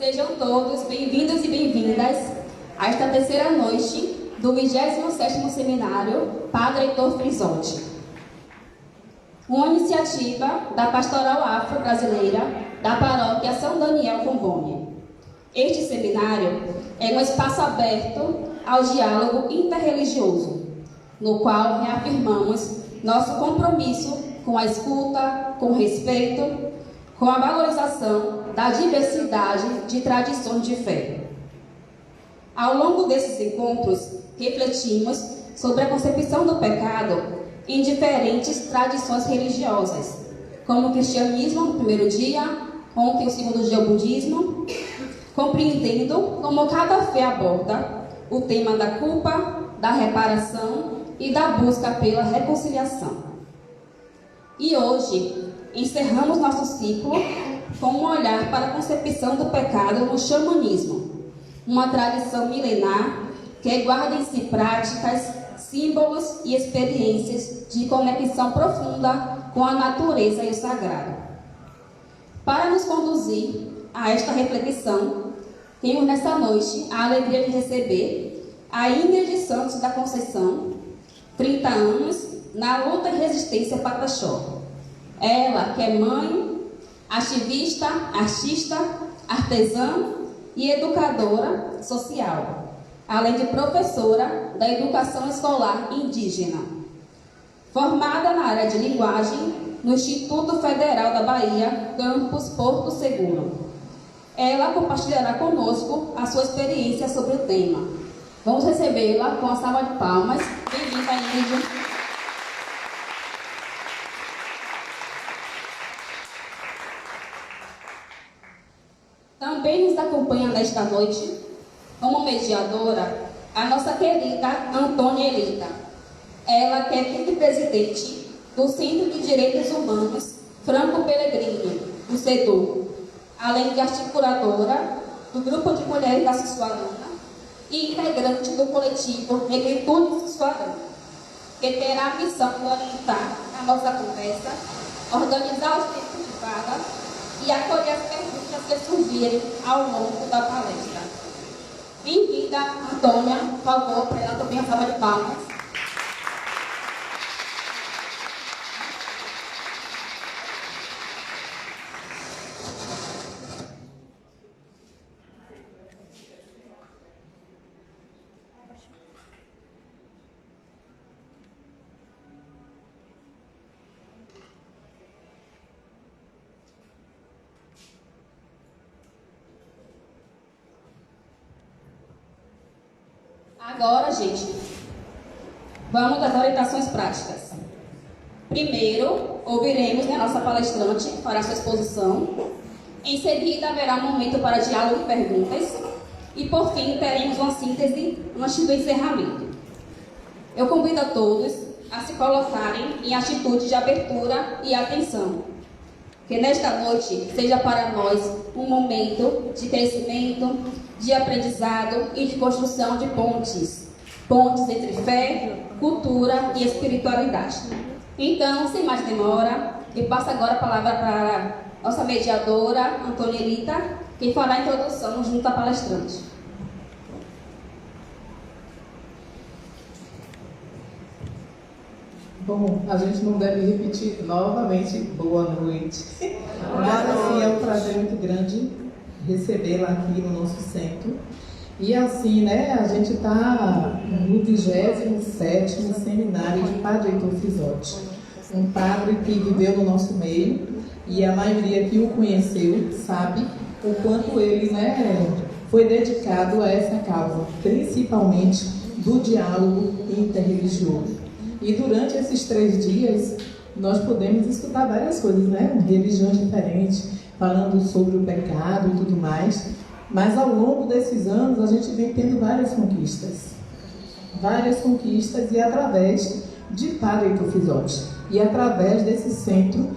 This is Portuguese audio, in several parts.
Sejam todos bem-vindos e bem-vindas a esta terceira noite do 27º Seminário Padre Heitor Frisotti. Uma iniciativa da Pastoral Afro-Brasileira da Paróquia São Daniel Congonha. Este seminário é um espaço aberto ao diálogo interreligioso, no qual reafirmamos nosso compromisso com a escuta, com respeito, com a valorização da diversidade de tradições de fé. Ao longo desses encontros, refletimos sobre a concepção do pecado em diferentes tradições religiosas, como o cristianismo no primeiro dia, ontem o segundo dia o budismo, compreendendo como cada fé aborda o tema da culpa, da reparação e da busca pela reconciliação. E hoje, encerramos nosso ciclo com um olhar para a concepção do pecado no xamanismo, uma tradição milenar que guarda em si práticas, símbolos e experiências de conexão profunda com a natureza e o sagrado. Para nos conduzir a esta reflexão, temos nesta noite a alegria de receber a Ingrid Santos da Conceição, 30 anos, na luta e resistência Pataxó. Ela que é mãe, ativista, artista, artesã e educadora social, além de professora da educação escolar indígena. Formada na área de linguagem no Instituto Federal da Bahia, campus Porto Seguro. Ela compartilhará conosco a sua experiência sobre o tema. Vamos recebê-la com a salva de palmas. Bem-vinda, Ingrid. Também nos acompanha nesta noite, como mediadora, a nossa querida Antônia Elita. Ela que é vice-presidente do Centro de Direitos Humanos Franco Pellegrini, do CEDU, além de articuladora do Grupo de Mulheres da Sussuarana e integrante do coletivo Negritude Sussuarana, que terá a missão de orientar a nossa conversa, organizar os tempos de fala e acolher as perguntas que surgirem ao longo da palestra. Bem-vinda, Antônia. Por favor, para ela também a salva de palmas. Agora, gente, vamos às orientações práticas. Primeiro, ouviremos a nossa palestrante para a sua exposição. Em seguida, haverá um momento para diálogo e perguntas. E, por fim, teremos uma síntese antes do encerramento. Eu convido a todos a se colocarem em atitude de abertura e atenção. Que nesta noite seja para nós um momento de crescimento, de aprendizado e de construção de pontes entre fé, cultura e espiritualidade. Então, sem mais demora, eu passo agora a palavra para a nossa mediadora, Antônia Elita, que fará a introdução junto à palestrante. Bom, a gente não deve repetir novamente boa noite. Mas assim, é um prazer muito grande recebê-la aqui no nosso centro. E assim, né, a gente está no 27º Seminário de Padre Heitor Frisotti. Um padre que viveu no nosso meio e a maioria que o conheceu sabe o quanto ele, né, foi dedicado a essa causa, principalmente do diálogo interreligioso. E durante esses 3 dias, nós podemos estudar várias coisas, né? Religiões diferentes, falando sobre o pecado e tudo mais. Mas ao longo desses anos, a gente vem tendo várias conquistas. E através de Padre Heitor Frisotti. E através desse centro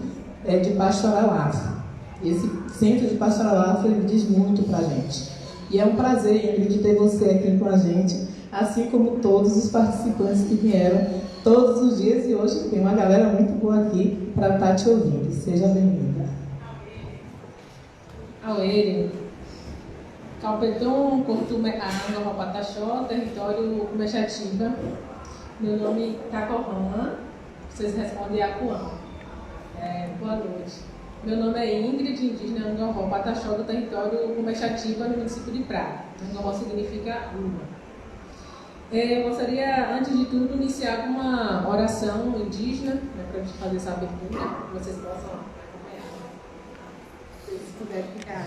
de pastoral afro. Esse centro de pastoral afro, ele diz muito pra gente. E é um prazer, Ingrid, ter você aqui com a gente, assim como todos os participantes que vieram todos os dias, e hoje tem uma galera muito boa aqui para estar te ouvindo. Seja bem-vinda. Auênio. Calpetum, Cortumé, Nova Pataxó, território Comexativa. Meu nome é Cacorrã, vocês respondem Acuã. Boa noite. Meu nome é Ingrid, indígena Angoró Pataxó, do território Comexativa, no município de Prata. Angoró significa lua. Eu gostaria, antes de tudo, iniciar com uma oração indígena, né, para a gente fazer essa abertura, que vocês possam acompanhar. Se vocês puderem ficar.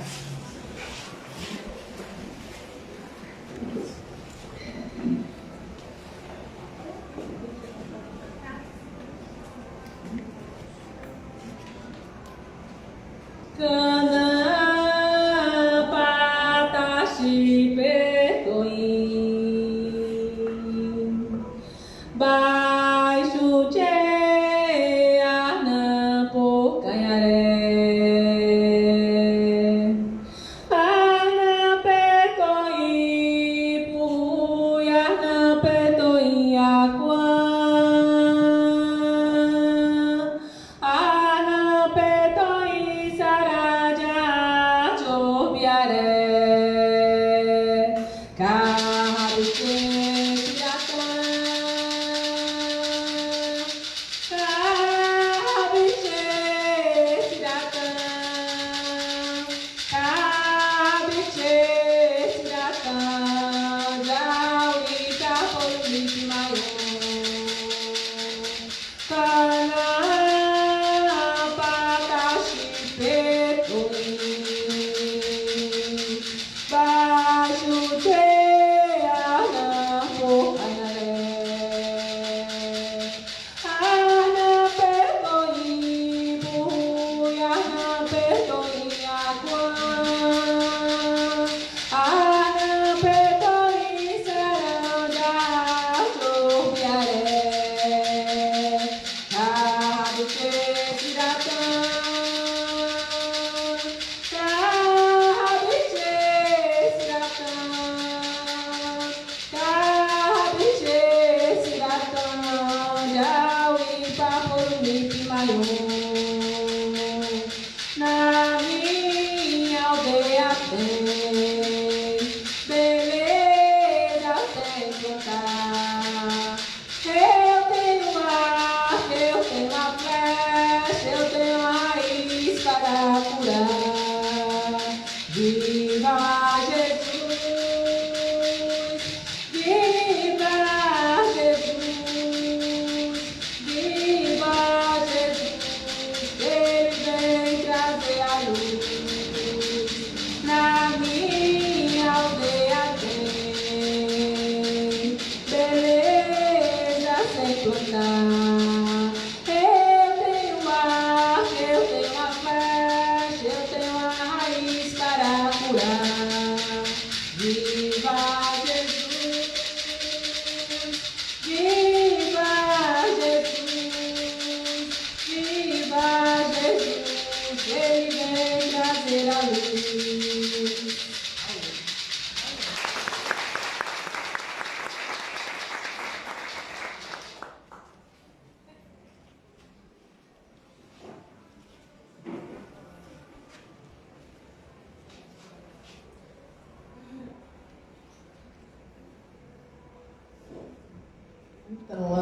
Então,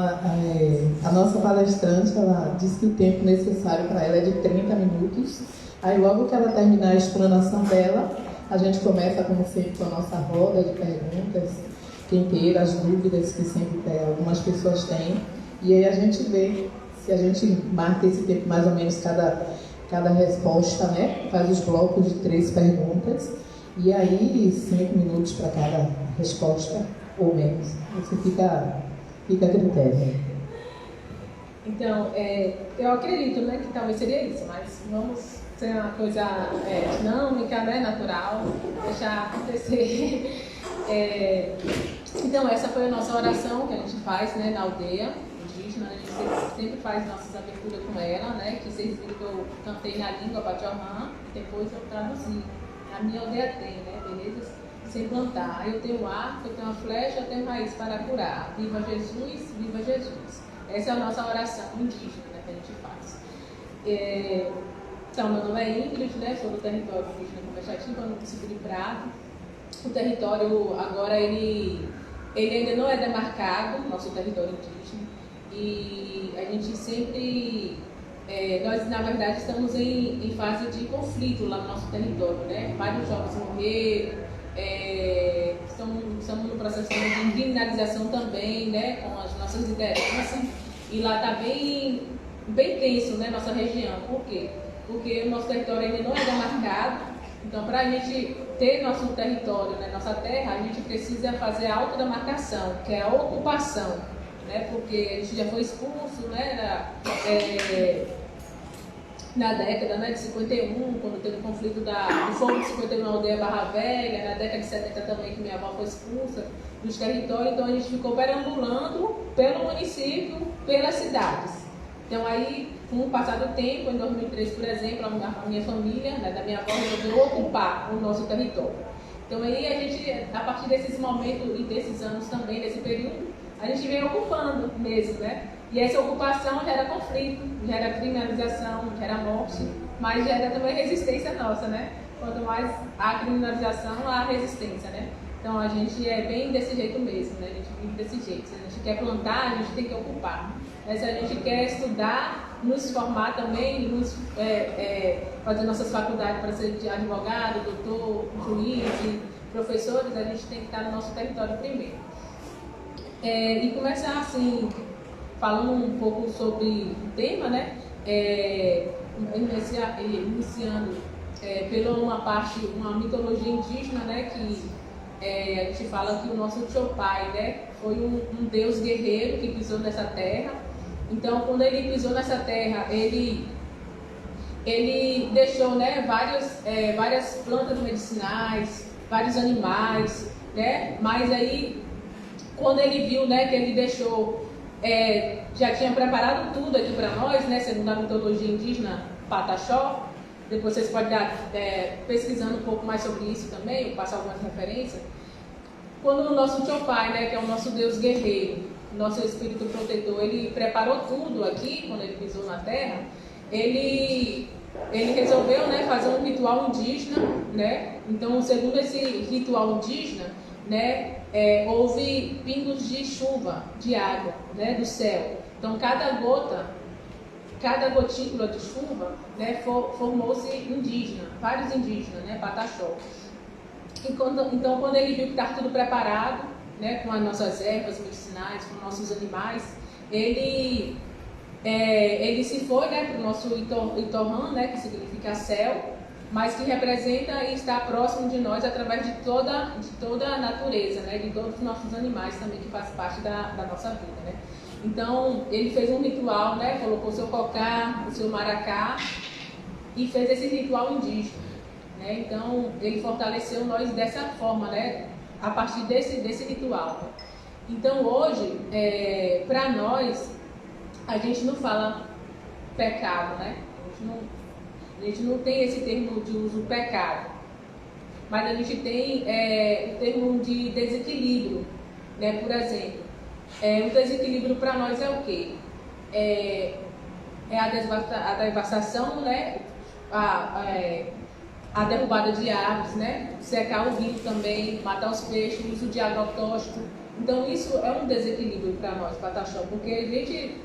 a nossa palestrante, ela disse que o tempo necessário para ela é de 30 minutos. Aí, logo que ela terminar a explanação dela, a gente começa, como sempre, com a nossa roda de perguntas, quem queira, as dúvidas que sempre algumas pessoas têm. E aí a gente vê se a gente marca esse tempo, mais ou menos, cada resposta, né? Faz os blocos de 3 perguntas. E aí, 5 minutos para cada resposta, ou menos. Você fica a critério. Então, eu acredito, né, que talvez seria isso, mas vamos ser uma coisa dinâmica, né, natural, deixar acontecer. Então, essa foi a nossa oração que a gente faz, né, na aldeia indígena. A gente sempre faz nossas aberturas com ela, né, que vocês viram que eu cantei na língua Pachorrã, e depois eu traduzi. A minha aldeia tem, né, beleza? Sem plantar. Eu tenho arco, eu tenho uma flecha, eu tenho raiz para curar. Viva Jesus, viva Jesus. Essa é a nossa oração indígena, né, que a gente faz. Então, meu nome é Ingrid, né, sou do território indígena Comexativa, no município de Prata. o território agora ele ainda não é demarcado, nosso território indígena, e a gente sempre, nós na verdade estamos em fase de conflito lá no nosso território, né? Vários jovens morreram, estamos no processo de criminalização também, né? Com as nossas lideranças, e lá está bem tenso, né? Nossa região. Por quê? Porque o nosso território ainda não é demarcado. Então, para a gente ter nosso território, né, nossa terra, a gente precisa fazer a autodemarcação, que é a ocupação, né, porque a gente já foi expulso, né, na década, né, de 51, quando teve o conflito do fogo de 51 na aldeia Barra Velha, na década de 70 também, que minha avó foi expulsa dos territórios, então a gente ficou perambulando pelo município, pelas cidades. Então aí, com o passar do tempo, em 2003, por exemplo, a minha família, né, da minha avó, resolveu ocupar o nosso território. Então aí a gente, a partir desses momentos e desses anos também, desse período, a gente vem ocupando mesmo, né? E essa ocupação gera conflito, gera criminalização, gera morte, mas gera também resistência nossa, né? Quanto mais a criminalização, a resistência, né? Então a gente é bem desse jeito mesmo, né? A gente vive desse jeito. Se a gente quer plantar, a gente tem que ocupar. Se a gente quer estudar, nos formar também, fazer nossas faculdades para ser advogado, doutor, juiz, professores, a gente tem que estar no nosso território primeiro. E começar assim, falando um pouco sobre o tema, né? Iniciando pela uma mitologia indígena, né? Que a gente fala que o nosso Chopai, né? Foi um deus guerreiro que pisou nessa terra. Então, quando ele pisou nessa terra, ele deixou, né, várias plantas medicinais, vários animais, né? Mas aí, quando ele viu, né, que ele deixou, já tinha preparado tudo aqui para nós, né, segundo a mitologia indígena Pataxó. Depois vocês podem estar pesquisando um pouco mais sobre isso também, passar algumas referências. Quando o nosso Chopai, né, que é o nosso Deus guerreiro, nosso espírito protetor, ele preparou tudo aqui, quando ele pisou na terra, ele resolveu, né, fazer um ritual indígena, né? Então, segundo esse ritual indígena, né, houve pingos de chuva, de água, né, do céu. Então, cada gotícula de chuva, né, formou-se indígena, vários indígenas, né, Pataxó. Então, quando ele viu que estava tudo preparado, né, com as nossas ervas medicinais, com nossos animais, ele se foi, né, para o nosso Itorrã, né, que significa céu, mas que representa e está próximo de nós através de toda a natureza, né, de todos os nossos animais também, que faz parte da nossa vida, né. Então, ele fez um ritual, né, colocou o seu cocá, o seu maracá, e fez esse ritual indígena, né. Então, ele fortaleceu nós dessa forma, né, a partir desse ritual. Então, hoje, para nós, a gente não fala pecado, né? A gente não tem esse termo de uso pecado, mas a gente tem o termo de desequilíbrio, né? Por exemplo, o desequilíbrio para nós é o quê? A devastação, né? A derrubada de árvores, né? Secar o rio também, matar os peixes, o uso de agrotóxico. Então, isso é um desequilíbrio para nós, Pataxó, porque a gente,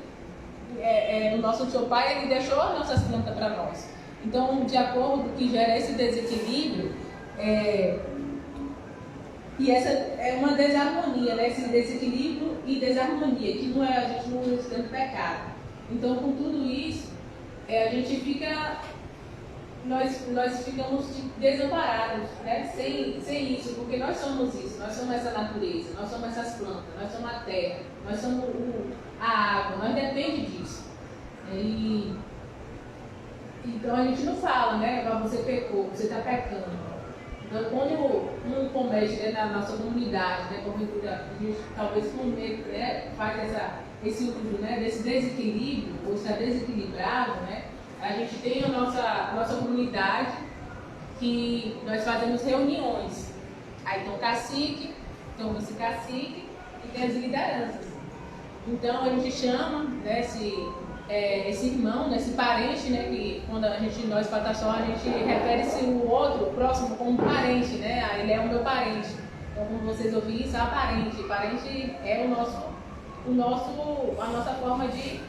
o nosso Chopai, ele deixou as nossas plantas para nós. Então, de acordo com que gera esse desequilíbrio, e essa é uma desarmonia, né? Esse desequilíbrio e desarmonia, que não a gente não está no pecado. Então, com tudo isso, a gente fica... Nós ficamos desamparados, né? Sem isso, porque nós somos isso, nós somos essa natureza, nós somos essas plantas, nós somos a terra, nós somos a água, nós dependemos disso. Então a gente não fala, né? Você pecou, você está pecando. Então quando um comete, né, na nossa comunidade, né, porventura, a gente talvez com medo, né, faz esse uso, né, desse desequilíbrio, ou está desequilibrado, né? A gente tem a nossa comunidade que nós fazemos reuniões. Aí tem o cacique, tem o vice-cacique e tem as lideranças. Então a gente chama, né, esse irmão, né, esse parente, né, que quando nós Pataxó, a gente refere-se o outro, o próximo, como parente, né? Ele é o meu parente. Então, como vocês ouviram, isso é parente. Parente é a nossa forma de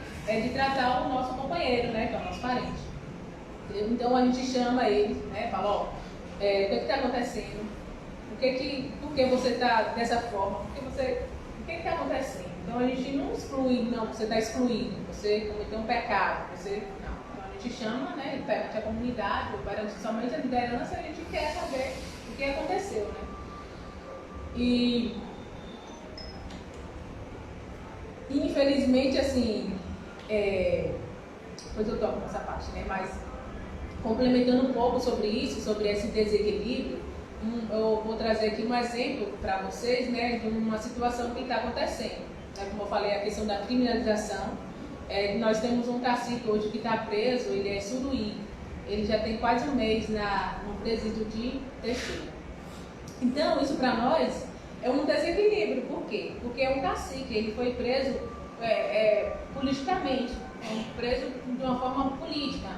tratar o nosso companheiro, né, que é o nosso parente. Então a gente chama ele, né, fala, ó, o que está acontecendo? Por que você está dessa forma? O que está acontecendo? Então a gente não exclui, não, você está excluindo, você cometeu um pecado, não. Então a gente chama, né, perante a comunidade, ou perante somente a liderança, a gente quer saber o que aconteceu, né? E infelizmente, assim, depois eu toco nessa parte, né, mas complementando um pouco sobre isso, sobre esse desequilíbrio, eu vou trazer aqui um exemplo para vocês, né, de uma situação que está acontecendo. Como eu falei, a questão da criminalização. Nós temos um cacique hoje que está preso, ele é Suruí. Ele já tem quase um mês no presídio de Teixeira. Então, isso para nós é um desequilíbrio. Por quê? Porque é um cacique, ele foi preso politicamente, preso de uma forma política.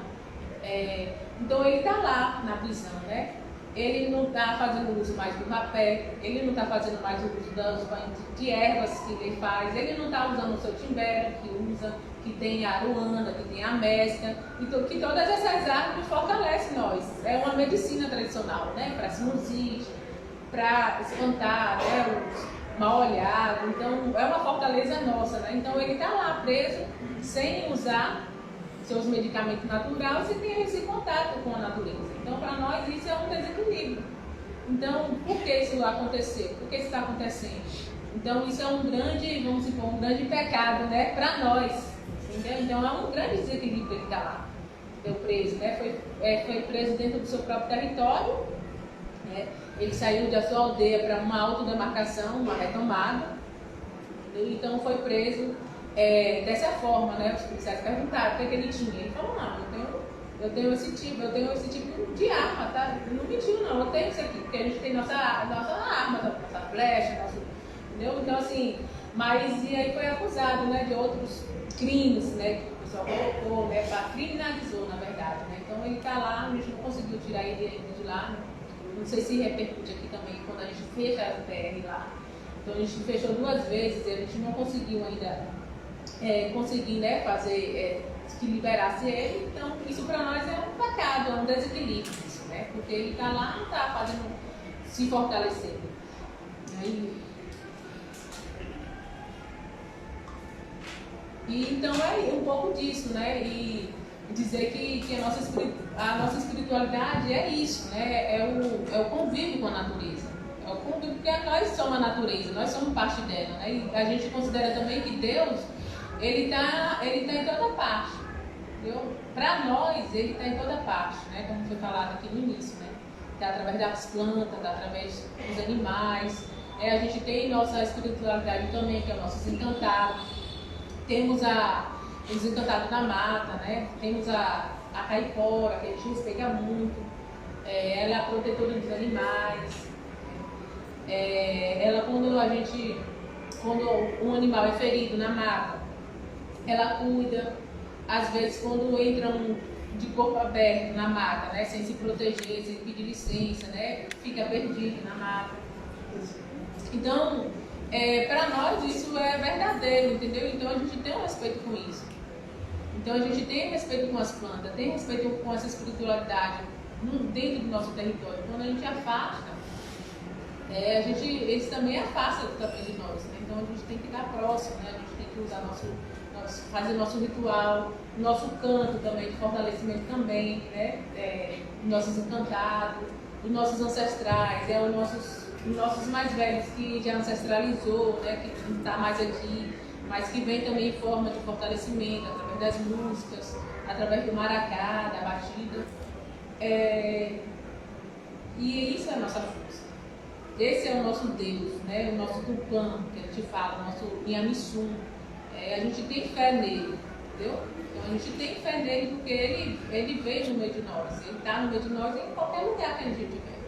Então, ele está lá na prisão, né? Ele não está fazendo uso mais do rapé, ele não está fazendo mais o uso dos banhos de ervas que ele faz, ele não está usando o seu timbero que usa, que tem a aruanda, que tem a mesca, então, que todas essas árvores fortalecem nós. É uma medicina tradicional, né? Para sinusite, para espantar, né, os mal olhados, então é uma fortaleza nossa, né? Então ele está lá preso, sem usar seus medicamentos naturais e tem esse contato com a natureza. Então, para nós, isso é um desequilíbrio. Então, por que isso aconteceu? Por que isso está acontecendo? Então, isso é um grande, vamos supor, um grande pecado, né, para nós. Entendeu? Então, é um grande desequilíbrio ele está lá. Deu preso, né? Foi preso dentro do seu próprio território, né? Ele saiu da sua aldeia para uma autodemarcação, uma retomada. Então, foi preso dessa forma, né? Os policiais perguntaram o que ele tinha. Ele falou, não, eu tenho esse tipo de arma, tá? Ele não mentiu, não, eu tenho isso aqui, porque a gente tem nossa arma, nossa flecha, entendeu? Então, assim, mas e aí foi acusado, né, de outros crimes, né, que o pessoal colocou, né, criminalizou, na verdade, né? Então ele tá lá, a gente não conseguiu tirar ele ainda de lá, né? Não sei se repercute aqui também quando a gente fecha a PR lá. Então a gente fechou 2 vezes e a gente não conseguiu ainda conseguir, né, fazer que liberasse ele. Então isso para nós é um pecado, é um desequilíbrio, né? Porque ele está lá, não está fazendo se fortalecer. E então é um pouco disso, né? E dizer que a nossa espiritualidade é isso, né? É o convívio com a natureza. É o convívio, porque nós somos a natureza, nós somos parte dela, né? E a gente considera também que Deus, ele tá em toda parte, entendeu? Para nós, ele está em toda parte, né? Como foi falado aqui no início, né? Está através das plantas, está através dos animais. A gente tem nossa espiritualidade também, que é o nosso encantado. Temos os encantados da mata, né? Temos a caipora, que a gente respeita muito. Ela é a protetora dos animais. Ela, quando um animal é ferido na mata, ela cuida. Às vezes, quando entram de corpo aberto na mata, né? Sem se proteger, sem pedir licença, né? Fica perdido na mata. Então, para nós isso é verdadeiro, entendeu? Então a gente tem um respeito com isso. Então a gente tem respeito com as plantas, tem respeito com essa espiritualidade dentro do nosso território. Quando a gente afasta, eles também afastam também de nós, né? Então a gente tem que estar próximo, né? A gente tem que usar fazer nosso ritual, nosso canto também, de fortalecimento também, né? Nossos encantados, os nossos ancestrais, os nossos mais velhos que já ancestralizou, né? Que não está mais aqui, mas que vem também em forma de fortalecimento, através das músicas, através do maracá, da batida. E isso é a nossa força. Esse é o nosso Deus, né? O nosso Tupã, que a gente fala, o nosso Inhamissum. A gente tem fé nele, entendeu? Então a gente tem fé nele porque ele veio no meio de nós. Ele está no meio de nós em qualquer lugar que a gente estiver.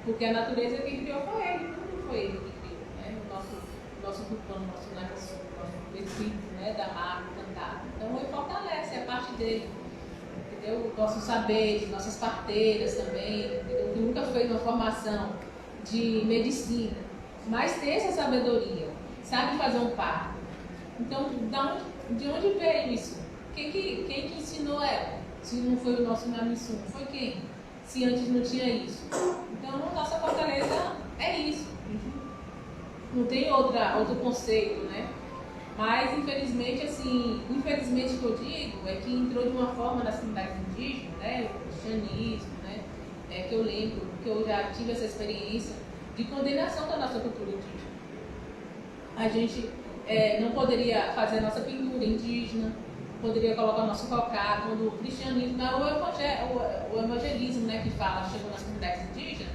Porque a natureza quem criou foi ele, tudo foi ele que criou, né? O nosso tucano, nosso espírito, né, da marca cantada. Então ele fortalece a parte dele, entendeu? Nossos saberes, nossas parteiras também, entendeu? Que nunca fez uma formação de medicina, mas tem essa sabedoria, sabe fazer um parto. Então, de onde veio isso? Quem que ensinou ela? Se não foi o nosso Namissun, foi quem? Se antes não tinha isso. Então, nossa fortaleza é isso. Não tem outro conceito, né? Mas, infelizmente, assim, infelizmente que eu digo, é que entrou de uma forma nas comunidades indígenas, né? O cristianismo, né? Que eu lembro, que eu já tive essa experiência de condenação da nossa cultura indígena. A gente não poderia fazer a nossa pintura indígena, poderia colocar o nosso cocá, quando o cristianismo, o evangelismo, né, que fala, chegou nas comunidades indígenas,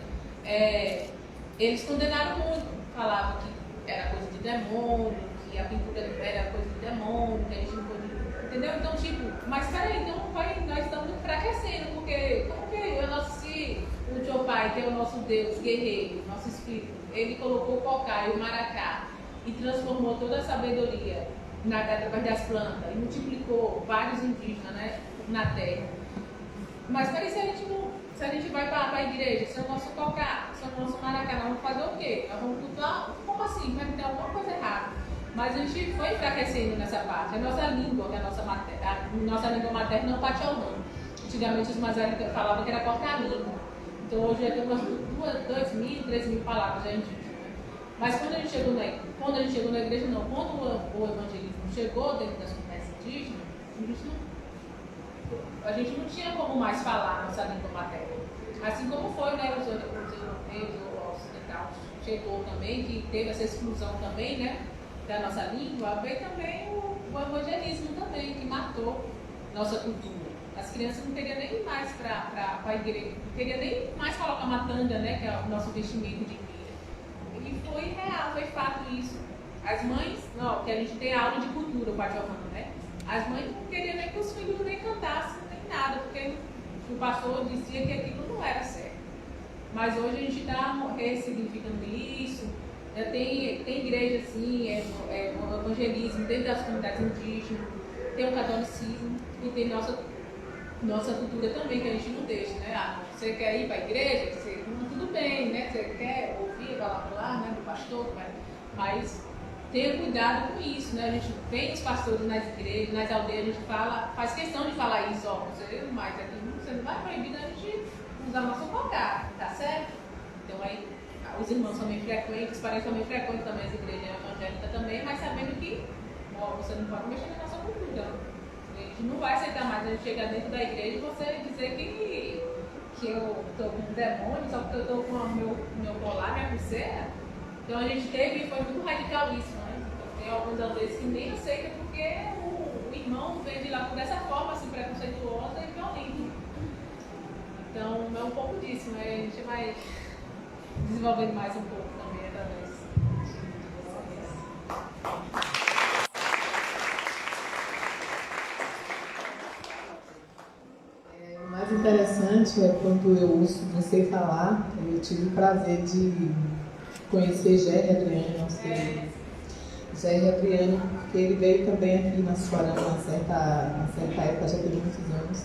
eles condenaram muito, falavam que era coisa de demônio, que a pintura era coisa de demônio, que a gente não podia, entendeu? Então, tipo, mas peraí, então nós estamos enfraquecendo, porque como que se o Chopai, que é o nosso Deus guerreiro, nosso espírito, ele colocou o cocá e o maracá e transformou toda a sabedoria através das plantas e multiplicou vários indígenas, né, na terra. Mas peraí, se a gente vai para a igreja, se é o nosso cocá, se é o nosso maracá, nós vamos fazer o quê? Nós vamos cultuar? Como assim? Vai ter alguma coisa errada. Mas a gente foi enfraquecendo nessa parte. A nossa língua, que é a nossa língua materna é o Pachorrã. Antigamente os Mazaricas falavam que era corta-língua. Então hoje já tem umas 2.000, 3.000 palavras já indígenas. Mas quando a gente chegou na igreja, não. Quando o evangelismo chegou dentro das comunidades indígenas, a gente não tinha como mais falar a nossa língua materna. Assim como foi, né, os europeus, o ocidental chegou também, que teve essa exclusão também, né, da nossa língua, veio também o evangelismo também, que matou nossa cultura. As crianças não queriam nem ir mais para a igreja, não queriam nem mais colocar uma tanga, né, que é o nosso vestimento de e foi real, foi fato isso. As mães, não, que a gente tem aula de cultura, o Pachorrã, né? As mães não queriam nem que os filhos nem cantassem, nem nada, porque o pastor dizia que aquilo não era certo. Mas hoje a gente está ressignificando isso. Já tem igreja assim, o evangelismo dentro das comunidades indígenas, tem o catolicismo e tem nossa cultura também, que a gente não deixa, né? Você quer ir para a igreja? Tudo bem, né? Você quer ouvir, vai lá, né, do pastor, mas tenha cuidado com isso, né? A gente vem os pastores nas igrejas, nas aldeias, a gente faz questão de falar isso, ó, você não vai proibir a gente usar nosso cocá, tá certo? Então aí os irmãos são bem frequentes, os parentes são bem frequentes também, as igrejas evangélicas também, mas sabendo que você não pode mexer na nossa cultura. A gente não vai aceitar mais a gente chegar dentro da igreja e você dizer que eu estou com um demônio, só porque eu estou com o meu colar, minha pulseira. Então a gente foi muito radical isso, né? Tem alguns aldeias que nem aceitam porque o irmão vem de lá dessa forma, assim, preconceituosa e violenta. Então é um pouco disso, né? A gente vai desenvolvendo mais um pouco também através de vocês. O mais interessante é quando eu ouço você falar, eu tive o prazer de conhecer Géry Adriano, não sei. Géry Adriano, porque ele veio também aqui na Suarama, na certa época, já tem muitos anos,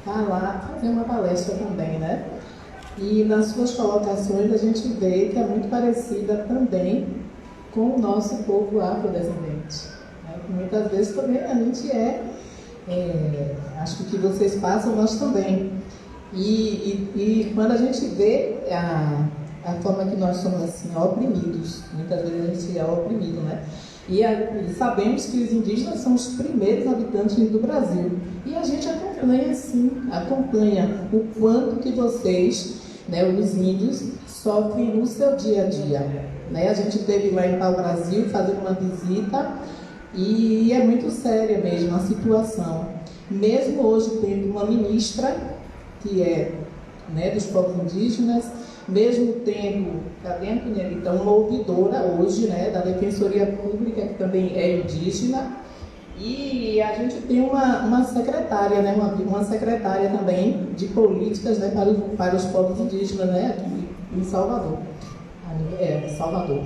falar, fazer uma palestra também, né? E nas suas colocações a gente vê que é muito parecida também com o nosso povo afrodescendente. Né? Muitas vezes também a gente acho que o que vocês passam, nós também. E quando a gente vê a forma que nós somos assim, oprimidos, muitas vezes a gente é oprimido, né? E sabemos que os indígenas são os primeiros habitantes do Brasil. E a gente acompanha o quanto que vocês, né, os índios, sofrem no seu dia a dia. Né? A gente esteve lá em Pau-Brasil fazendo uma visita e é muito séria mesmo a situação. Mesmo hoje tendo uma ministra que é, né, dos povos indígenas, mesmo tendo, cadê a Antonelita, uma ouvidora hoje, né, da Defensoria Pública, que também é indígena, e a gente tem uma secretária, né, uma secretária também de políticas, né, para os povos indígenas, né, aqui em Salvador. Salvador.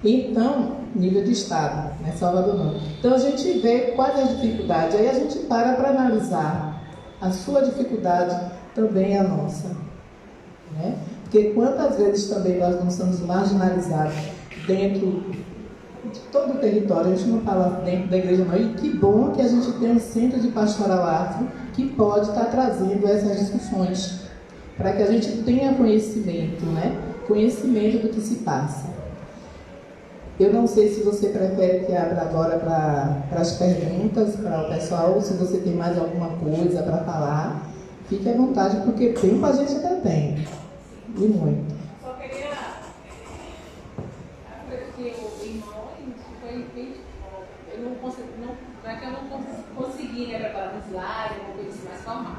Então, nível de estado, né? Salvador não. Então a gente vê quais as dificuldades, aí a gente para analisar. A sua dificuldade também é a nossa, né? Porque quantas vezes também nós não somos marginalizados dentro de todo o território, a gente não fala dentro da igreja não, e que bom que a gente tem um centro de pastoral afro que pode estar trazendo essas discussões, para que a gente tenha conhecimento, né? Conhecimento do que se passa. Eu não sei se você prefere que abra agora para as perguntas para o pessoal, ou se você tem mais alguma coisa para falar. Fique à vontade, porque tempo a gente ainda tem. E muito. Só queria. Que o irmão foi bem. Eu não consegui. Não é que eu não consegui, né, preparar um slide, uma coisa assim mais formal.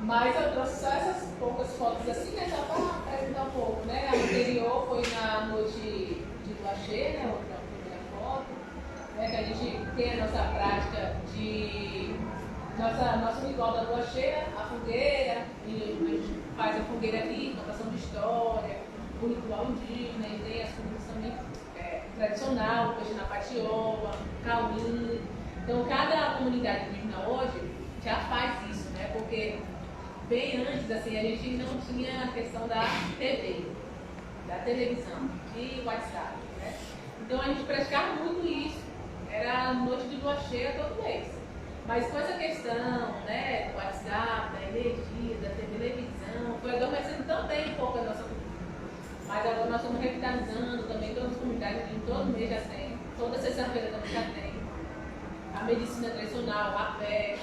Mas eu trouxe só essas poucas fotos assim, né, só para apresentar um pouco, né? A anterior foi na noite de lua cheia, né, outra primeira foto, né, que a gente tem a nossa prática de nosso ritual da lua cheia, a fogueira, e a gente faz a fogueira ali, contação de história, o ritual indígena, e tem as comidas também tradicional, peixe na patioba, cauim. Então cada comunidade indígena hoje já faz isso, né? Porque bem antes, assim, a gente não tinha a questão da TV, da televisão, de WhatsApp, né? Então a gente praticava muito isso. Era noite de lua cheia todo mês. Mas com essa questão, né, do WhatsApp, da energia, da televisão, foi adormecendo também um pouco a nossa cultura. Mas agora nós estamos revitalizando também todas as comunidades, todo mês já tem, toda sexta-feira também já tem. A medicina tradicional, a pé,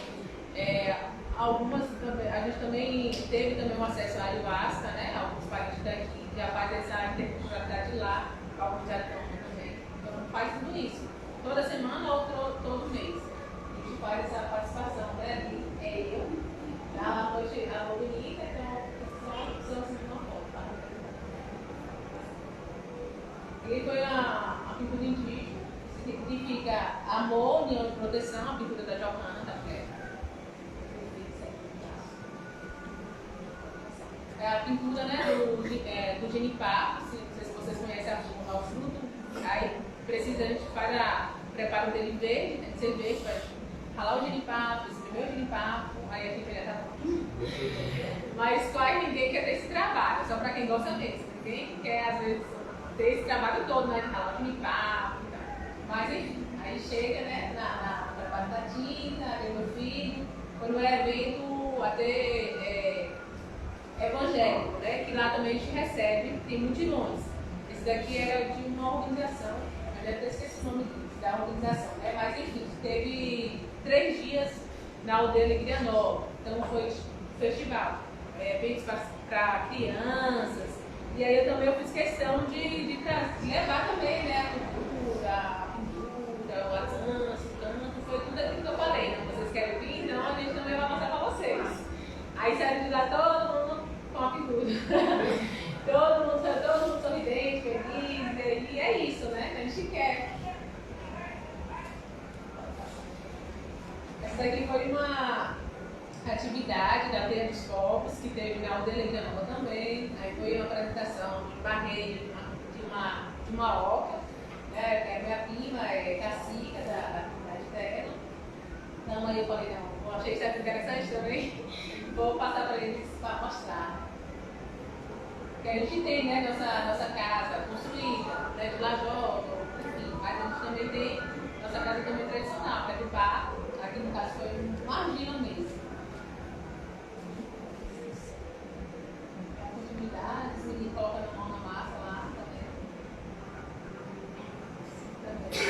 algumas também, a gente também teve também um acesso à ayahuasca, né? Alguns parentes daqui já fazem essa interculturalidade lá, alguns já estão também. Então faz tudo isso. Toda semana ou todo mês. A gente faz essa participação, né? Eu, a noite, a bonita, então são assim de uma foto, tá? E foi a pintura indígena, significa amor, união de proteção, a pintura da Johanna, da Fé. É a pintura, né, do genipapo, não sei se vocês conhecem o fruto, aí precisa, a gente prepara o dele verde, né, de ser verde, vai ralar o genipapo, espremer o genipapo, aí aqui já tá bom. Mas quase ninguém quer ter esse trabalho, só para quem gosta mesmo. Ninguém quer, às vezes, ter esse trabalho todo, né, de ralar o genipapo e tal. Mas enfim, aí chega, né, na preparo da tinta, tem meu filho, quando é evento até evangélico, né, que lá também a gente recebe, tem mutirões. Esse daqui era de uma organização, eu deve ter esquecido o nome da organização, né, mas enfim, teve 3 dias na aldeia Alegria Nova, então foi festival, eventos para crianças, e aí eu fiz questão de levar também, né, a cultura, a pintura, a dança, o canto, foi tudo aquilo que eu falei, né? Vocês querem vir? Então a gente também vai mostrar para vocês. Aí saiu de lá todo mundo com a pintura. todo mundo sorridente, feliz, e é isso, né? A gente quer. Essa daqui foi uma atividade da Feira dos Povos, que teve na aldeia Alegria Nova também. Aí foi uma apresentação de barreira, de uma oca, né? Que é minha prima, cacica da comunidade dela. Então aí eu falei, não, eu achei isso interessante também. Vou passar para eles para mostrar. Porque a gente tem, né, nossa casa construída, né, de lajota, enfim, mas a gente também tem nossa casa também tradicional, que é do barro. Aqui no caso foi uma argila mesmo. Continuidades, ninguém coloca a mão na massa lá também.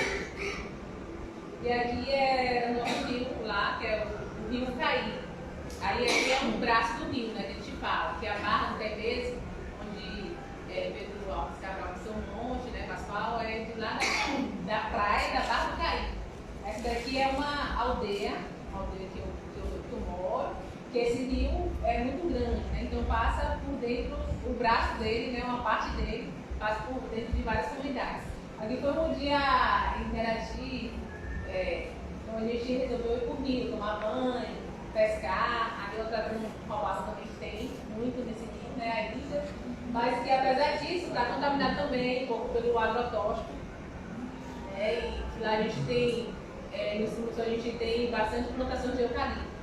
E aqui é o nosso rio lá, que é o rio Caí. Aí aqui é um braço do rio, né, que a gente fala, que é a Barra do Pé, onde Pedro Alves Cabral, São Monte, né, Pascoal, é de lá da praia da Barra do Caí. Essa daqui é uma aldeia que eu moro, que esse rio é muito grande, né, então passa por dentro, o braço dele, né, uma parte dele, passa por dentro de várias comunidades. Aqui foi um dia interativo, então a gente resolveu ir por rio, tomar banho, pescar, aqui outra roubada também tem muito nesse rio, né, ainda, mas que apesar disso, para contar contaminado também um pouco pelo agrotóxico. E lá a gente tem, no Sul a gente tem bastante plantação de eucalipto.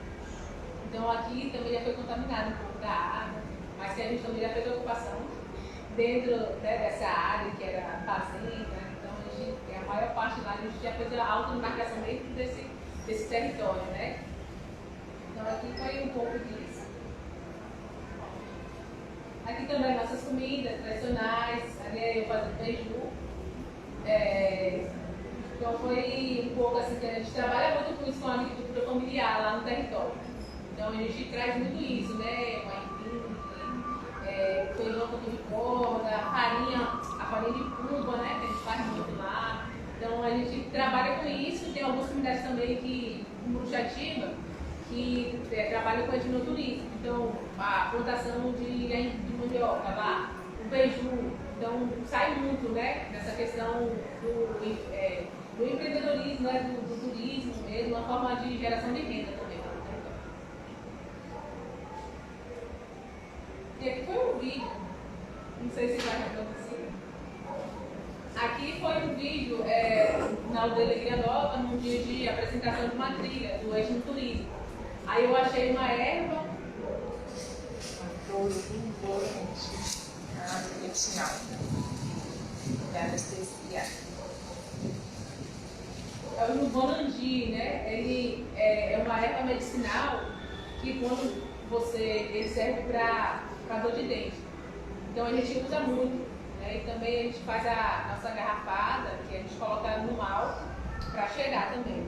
Então aqui também já foi contaminado um pouco da água, mas que a gente também já fez ocupação dentro, né, dessa área que era a fazenda. Então a maior parte lá a gente já fez a autodemarcação dentro desse território, né? Então aqui foi um pouco disso. Aqui também nossas comidas tradicionais, ali eu fazendo beiju. Então foi um pouco assim que a gente trabalha muito com isso com a agricultura familiar lá no território. Então a gente traz muito isso, né? Feijão com tudo de corda, a farinha de cuba, né? Que a gente faz muito lá. Então a gente trabalha com isso. Tem algumas comunidades também que, como Bruxativa, que trabalham com etnoturismo. Então a plantação de mandioca lá, o beiju. Então sai muito, né? Nessa questão do empreendedorismo, né? Do turismo mesmo, uma forma de geração de renda também. E aqui foi um vídeo, não sei se vai reproduzir. Aqui foi um vídeo na aldeia Alegria Nova, num dia de apresentação de uma trilha do etnoturismo. Aí eu achei uma erva. Medicinal. De anestesia. É o bonandi, né? Ele é uma erva medicinal que quando ele serve para dor de dente. Então a gente usa muito, né? E também a gente faz a nossa garrafada, que a gente coloca no mal para cheirar também.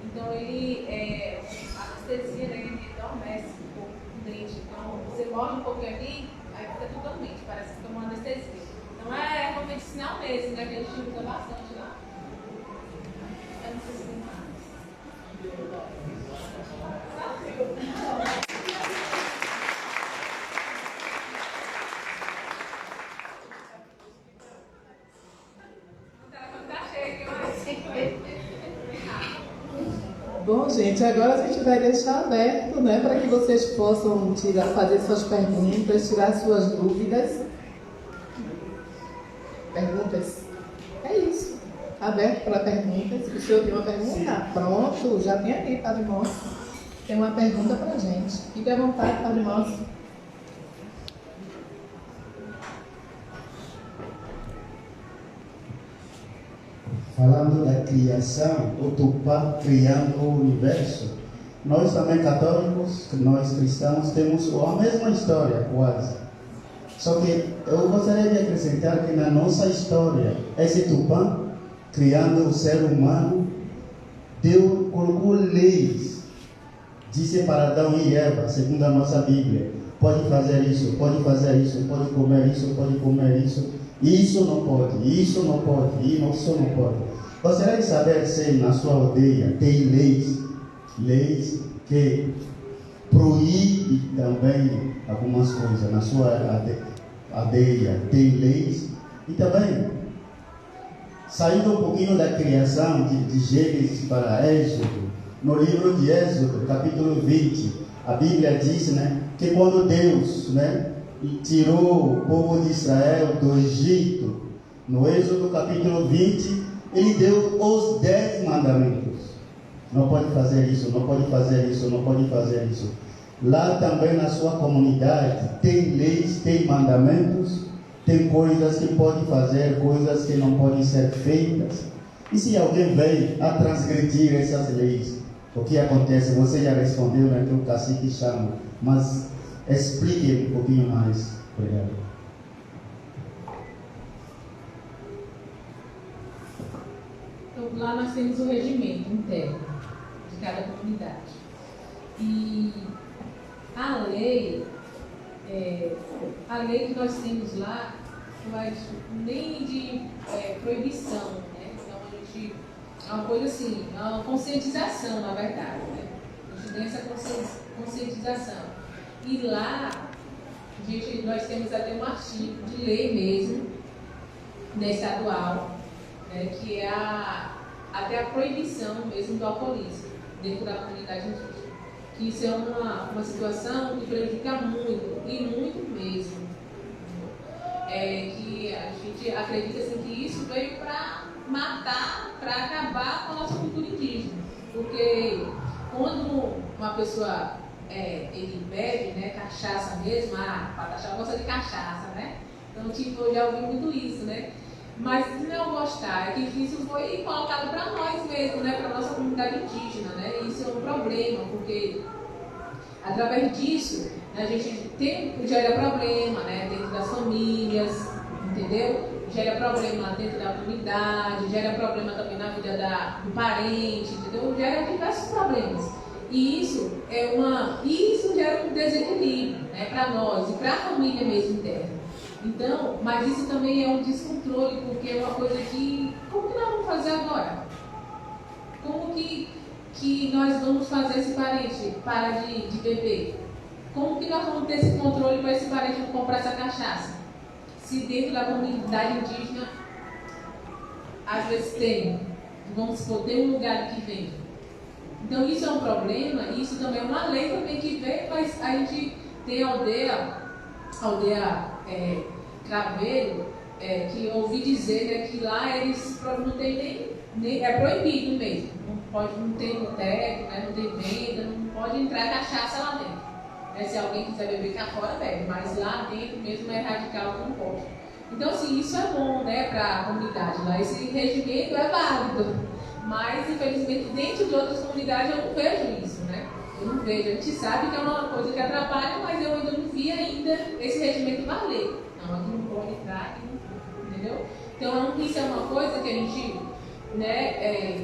Então ele anestesia, né? Ele adormece um pouco o dente. Então você morde um pouquinho aqui, aí fica totalmente, parece que fica uma anestesia. Então é erva medicinal mesmo, né? Que a gente usa bastante lá. Eu não sei se tem mais. Bom, gente, agora a gente vai deixar aberto, né, para que vocês possam fazer suas perguntas, tirar suas dúvidas. Perguntas? É isso. Aberto para perguntas. O senhor tem uma pergunta? Pronto, já tem ali, Padre Moço. Tem uma pergunta para a gente. Fique à vontade, Padre Moço. Falando da criação, o Tupá criando o universo, nós também católicos, nós cristãos, temos a mesma história, quase. Só que eu gostaria de acrescentar que na nossa história, esse Tupã, criando o ser humano, Deus colocou leis, disse para Adão e Eva, segundo a nossa Bíblia, pode fazer isso, pode fazer isso, pode comer isso, pode comer isso. Isso não pode, isso não pode, isso não pode. Gostaria de saber se na sua aldeia tem leis que proíbem também algumas coisas. Na sua aldeia tem leis. E também, saindo um pouquinho da criação de Gênesis para Êxodo, no livro de Êxodo, capítulo 20, a Bíblia diz, né, que quando Deus, né, e tirou o povo de Israel do Egito, no Êxodo capítulo 20, ele deu os 10 mandamentos. Não pode fazer isso, não pode fazer isso, não pode fazer isso. Lá também na sua comunidade tem leis, tem mandamentos, tem coisas que pode fazer, coisas que não podem ser feitas. E se alguém vem a transgredir essas leis, o que acontece? Você já respondeu, né, que o cacique chama, mas explique um pouquinho mais. Obrigado. Então, lá nós temos o regimento interno de cada comunidade. E a lei que nós temos lá não é nem de proibição, né? Então a gente é uma coisa assim, é uma conscientização, na verdade, né? A gente tem essa conscientização. E lá, nós temos até um artigo de lei mesmo, né, estadual, né, que é até a proibição mesmo do alcoolismo dentro da comunidade indígena. Que isso é uma situação que prejudica muito, e muito mesmo. que a gente acredita assim, que isso veio para matar, para acabar com a nossa cultura indígena. Porque quando uma pessoa ele bebe, né, cachaça mesmo, Pataxó gosta de cachaça, né? Então, tipo, eu já ouvi muito isso, né? Mas não gostar, é que isso foi colocado para nós mesmos, né? Para a nossa comunidade indígena, né? Isso é um problema, porque através disso a gente gera problema, né? Dentro das famílias, entendeu? Gera problema dentro da comunidade, gera problema também na vida do parente, entendeu? Gera diversos problemas. E isso gera um desequilíbrio, né, para nós e para a família mesmo interna. Então, mas isso também é um descontrole, porque é uma coisa que, como que nós vamos fazer agora? Como que nós vamos fazer esse parente parar de beber? Como que nós vamos ter esse controle para esse parente não comprar essa cachaça? Se dentro da comunidade indígena, às vezes vamos supor, tem um lugar que vende. Então isso é um problema, e isso também é uma lei também que vem, mas a gente tem a aldeia Craveiro, que eu ouvi dizer, né, que lá eles não tem nem é proibido mesmo, não tem boteco, né, não tem venda, não pode entrar cachaça lá dentro. Se alguém quiser beber cá fora, bebe, mas lá dentro mesmo é radical, não pode. Então assim, isso é bom, né, para a comunidade lá, esse regimento é válido. Mas, infelizmente, dentro de outras comunidades eu não vejo isso, né? Eu não vejo. A gente sabe que é uma coisa que atrapalha, mas eu ainda não vi ainda esse regimento valer. Não, aqui não pode entrar, aqui não, entendeu? Então, isso é uma coisa que a gente, né,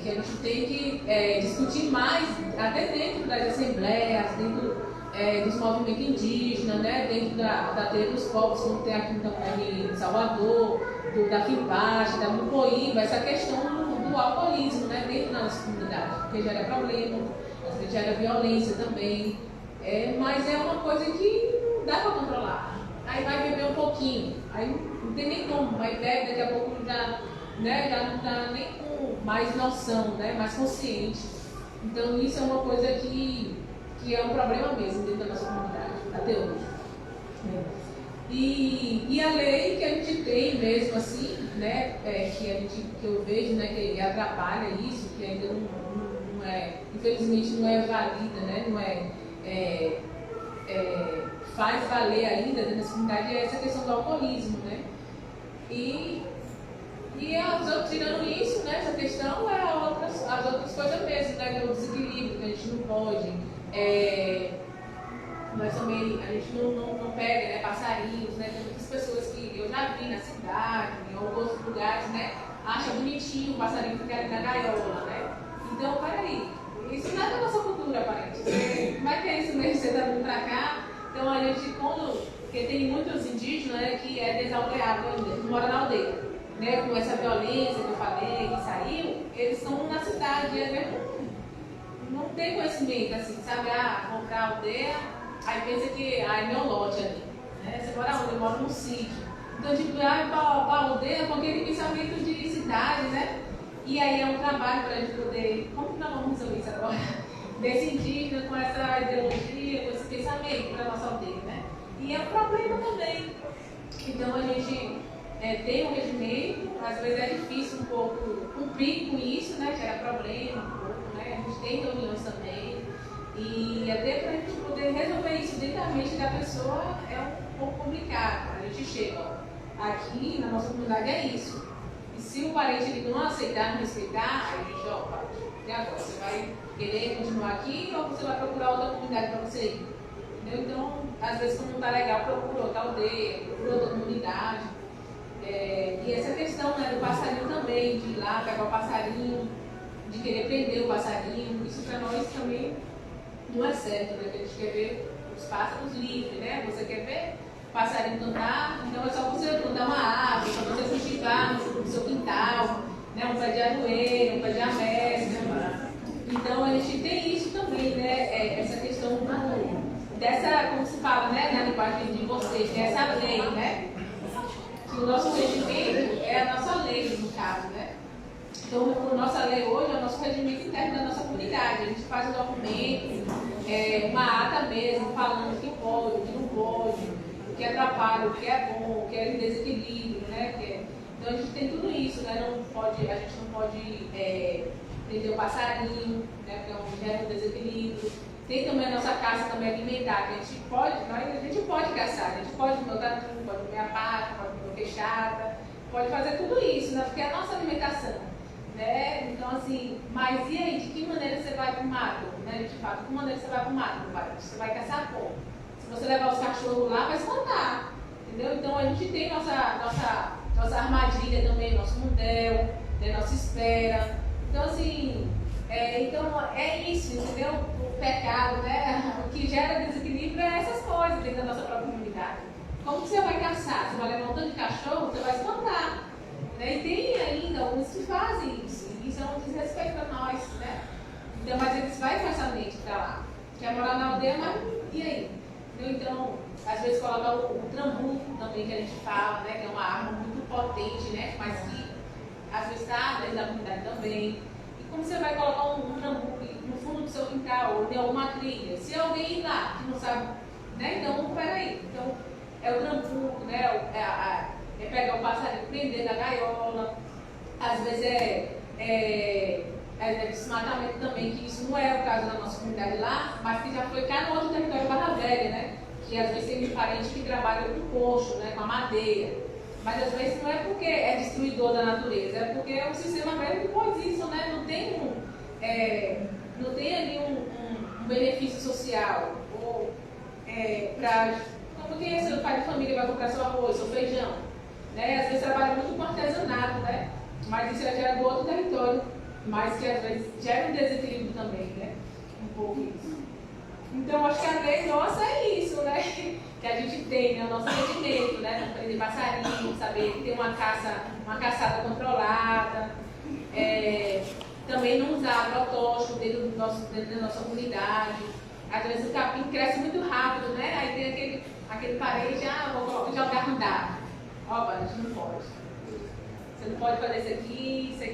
que a gente tem que discutir mais, até dentro das assembleias, dentro dos movimentos indígenas, né, dentro da teia dos povos, como tem aqui em Salvador, da FIPAST, da Mucoíba, essa questão do alcoolismo, né, dentro da nossa comunidade, porque gera problema, às vezes gera violência também, mas é uma coisa que não dá para controlar. Aí vai beber um pouquinho, aí não tem nem como, vai beber, daqui a pouco já não está nem com mais noção, né, mais consciente. Então isso é uma coisa que é um problema mesmo dentro da nossa comunidade, até hoje. E a lei que a gente tem mesmo assim, né, que eu vejo, né, que atrapalha isso, que ainda não é, infelizmente não é válida, né, não faz valer ainda dentro da comunidade, é essa questão do alcoolismo, né. E tirando isso, né, essa questão as outras coisas mesmo, né, que é o desequilíbrio, que a gente não pode. Nós também, a gente não pega, né, passarinhos, né, tem muitas pessoas que eu já vi na cidade, em outros lugares, né, acham bonitinho o passarinho que fica na gaiola, né. Então, peraí, isso não é da nossa cultura, parente. Como é que é isso mesmo? Você está vindo para cá? Então, a gente, porque tem muitos indígenas, né, que desaldeado ainda, que moram na aldeia, né, com essa violência que eu falei, que saiu, eles estão na cidade, não tem conhecimento, assim, sabe, vou pra aldeia, aí pensa que é meu lote ali, né? Você mora onde? Eu moro num sítio. Então, tipo, pra aldeia com aquele pensamento de cidade, né? E aí é um trabalho para a gente poder, como que nós vamos resolver isso agora? Desse indígena com essa ideologia, com esse pensamento para nossa aldeia, né? E é um problema também. Então, a gente tem um regimento, às vezes é difícil um pouco cumprir com isso, né? Gera problema um pouco, né? A gente tem reuniões também. E até para a gente poder resolver isso dentro da mente da pessoa é um pouco complicado. A gente chega, ó, aqui na nossa comunidade é isso. E se o parente ele não aceitar, não respeitar, aí a gente, ó, e agora? Você vai querer continuar aqui ou você vai procurar outra comunidade para você ir? Entendeu? Então, às vezes, quando não está legal, procura outra aldeia, procura outra comunidade. E essa questão, né, do passarinho também, de ir lá pegar o passarinho, de querer prender o passarinho, isso para nós também não é certo, né? Porque a gente quer ver os pássaros livres, né? Você quer ver o passarinho cantar, então é só você plantar uma árvore, só você cultivar no seu quintal, né? Um pé de aroeira, um pé de améssia. Então a gente tem isso também, né? Essa questão dessa, como se fala, né? Na linguagem de vocês, essa lei, né? Que o nosso regimento é a nossa lei, no caso, né? Então, a nossa lei hoje é o nosso regimento interno da nossa comunidade. A gente faz um documento, uma ata mesmo, falando o que pode, o que não pode, o que atrapalha, o que é bom, o que é desequilíbrio, né? Então a gente tem tudo isso, né? A gente não pode prender o passarinho, né? Porque gera um desequilíbrio. Tem também a nossa caça também alimentar, que a gente pode caçar, a gente pode comer o tatu, pode comer a paca, pode comer a queixada, pode fazer tudo isso, né? Porque é a nossa alimentação. Né? Então, assim, mas e aí, de que maneira você vai para o mato? Né? De fato, de que maneira você vai para o mato? Você vai caçar como? Se você levar os cachorros lá, vai espantar. Entendeu? Então, a gente tem nossa armadilha também, nosso mundel, né? Nossa espera. Então, assim, é isso, entendeu? O pecado, né? O que gera desequilíbrio é essas coisas dentro da nossa própria comunidade. Como que você vai caçar? Você vai levar um tanto de cachorro, você vai espantar. Né? E tem ainda alguns que fazem isso, e isso é um desrespeito para nós, né? Então, mas eles vão com essa mente para lá. Quer morar na aldeia, mas e aí? Então, às vezes coloca o trambuco também, que a gente fala, né? Que é uma arma muito potente, né? Mas que às vezes está dentro da comunidade também. E como você vai colocar um trambuco no fundo do seu quintal, ou em alguma trilha? Se alguém ir lá que não sabe, né? Então, peraí. Então, é o trambuco, né? É pegar o passarinho, prender da gaiola, às vezes é desmatamento também, que isso não é o caso da nossa comunidade lá, mas que já foi cá no outro território Barra Velha, né? Que às vezes tem parente que trabalha com coxo, né? Com a madeira. Mas às vezes não é porque é destruidor da natureza, é porque o sistema mesmo impôs isso, né? Não tem ali um benefício social, ou como que seu pai de família vai comprar seu arroz, seu feijão? Né? Às vezes trabalha muito com artesanato, né? Mas isso gera do outro território, mas que às vezes gera um desequilíbrio também, né? Um pouco isso. Então, acho que a lei nossa é isso, né? Que a gente tem, né? O nosso entendimento, né? Não prender passarinho, saber que tem uma caçada controlada, também não usar agrotóxico dentro da nossa comunidade. Às vezes o capim cresce muito rápido, né? Aí tem aquele parede, vou jogar andar. A gente não pode. Você não pode fazer isso aqui, você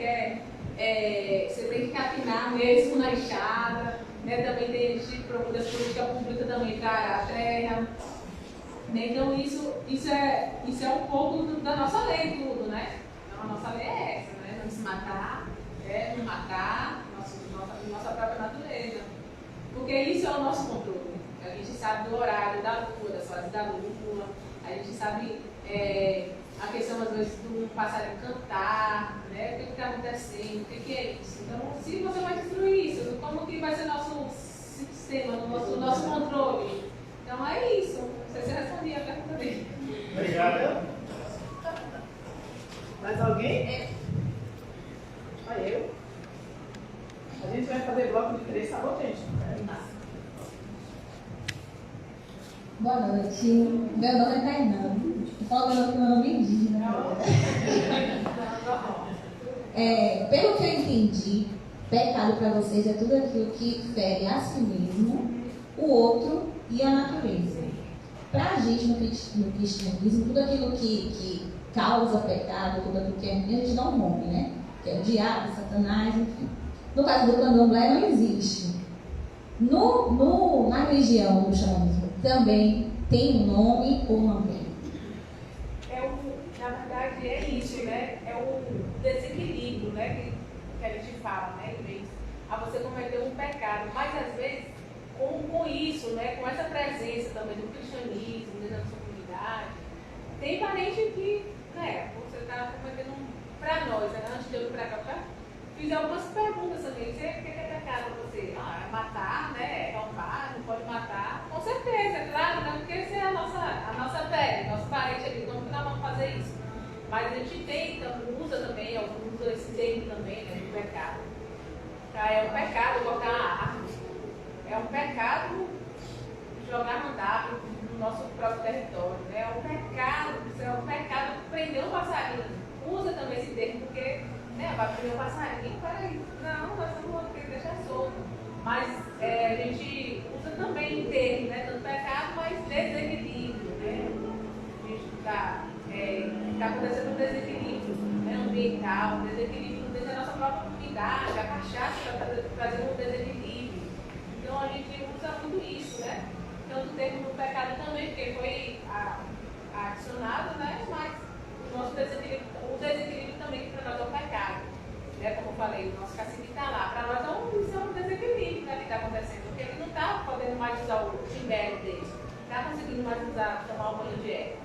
tem que capinar mesmo na enxada, né? Também tem gente que procura as políticas públicas também para arar a terra. Né? Então isso é um pouco da nossa lei tudo, né? Então, a nossa lei é essa, né? Não se matar, não matar nossa própria natureza. Porque isso é o nosso controle. A gente sabe do horário da lua, das fases da lua, a gente sabe a questão, às vezes, do passarinho cantar, né? O que está acontecendo, o que é isso. Então, se você vai destruir isso, como que vai ser nosso sistema, nosso controle? Então, é isso. Não sei se eu respondi a pergunta dele. Obrigado. Mais alguém? Olha eu. A gente vai fazer bloco de 3, tá bom, gente? Boa noite. Meu nome é Tainá. Falando meu nome indígena. Pelo que eu entendi, pecado para vocês é tudo aquilo que fere a si mesmo, o outro e a natureza. Para a gente, no cristianismo, tudo aquilo que causa pecado, tudo aquilo que é ruim, a gente dá um nome, né? Que é o diabo, Satanás, enfim. No caso do candomblé, não existe. Na religião do xamanismo também tem um nome ou não tem? Na verdade, é isso, né? É o desequilíbrio, né? Que a gente fala, né? Em vez a você cometer um pecado. Mas, às vezes, com isso, né? Com essa presença também do cristianismo dentro da sua comunidade, tem parente que, né? Você está cometendo para nós, né? Antes de eu ir para cá, fiz algumas perguntas também. O que é pecado para você? É matar, né? É roubar, não pode matar. Com certeza, claro, né? Porque essa é a nossa pele, nosso parente ali. Como que nós vamos fazer isso? Mas a gente usa também, alguns usam esse termo também, né? Do pecado. É um pecado cortar a árvore. É um pecado jogar mandato no nosso próprio território. Né? É um pecado prender um passarinho. Usa também esse termo, porque vai prender um passarinho, peraí. Não, nós vamos ter que deixar solto. Mas a gente usa também o termo, né? Tanto pecado, mas desequilíbrio. Né? A gente está acontecendo um desequilíbrio, né? Ambiental, um desequilíbrio dentro da nossa própria comunidade. A cachaça está trazendo um desequilíbrio. Então a gente usa muito isso, né? Tanto o termo do pecado também, porque foi adicionado, né? Mas o nosso desequilíbrio também, que para nós é um pecado. Né? Como eu falei, o nosso cacique está lá. Para nós isso é um desequilíbrio, né, que está acontecendo, porque ele não está podendo mais usar o timbere dele, não está conseguindo mais usar, tomar o banho de erva.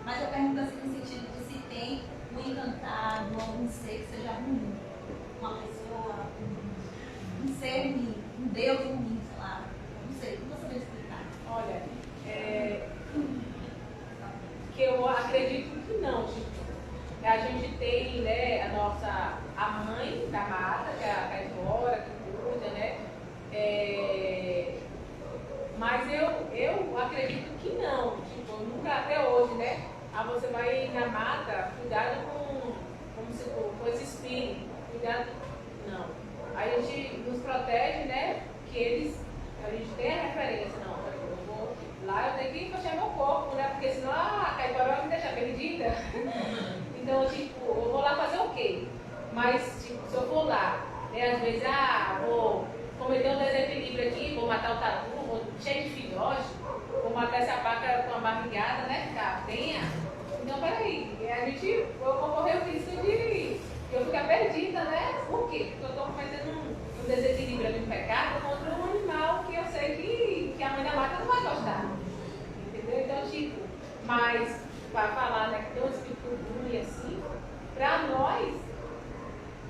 Mas eu pergunto assim no sentido de se tem um encantado, algum ser que seja ruim. Uma pessoa, um ser ruim, um Deus ruim, sei lá. Não sei, não vou saber explicar. Olha, que eu acredito que não, tipo, a gente tem, né, a mãe da mata, que é a Ivora, que cuida, né? Mas eu acredito que não, tipo, nunca até hoje, né? Você vai na mata, cuidado com esse espírito, cuidado, não. A gente nos protege, né? Que a gente tem a referência, não, eu vou lá, eu tenho que fechar meu corpo, né? Porque senão a Caipora vai me deixar perdida. Então, tipo, eu vou lá fazer o quê? Mas, tipo, se eu for lá, né, às vezes, vou cometer um desequilíbrio aqui, vou matar o tatu, vou cheio de filhote, vou matar essa vaca com a barrigada, né, que tá penha. Então, peraí, eu vou correr o risco de eu ficar perdida, né? Por quê? Porque eu estou cometendo um desequilíbrio ali, um pecado contra um animal que eu sei que a mãe da mata não vai gostar. Entendeu? Então, tipo, mas para falar, né, que tem um espírito ruim assim, para nós,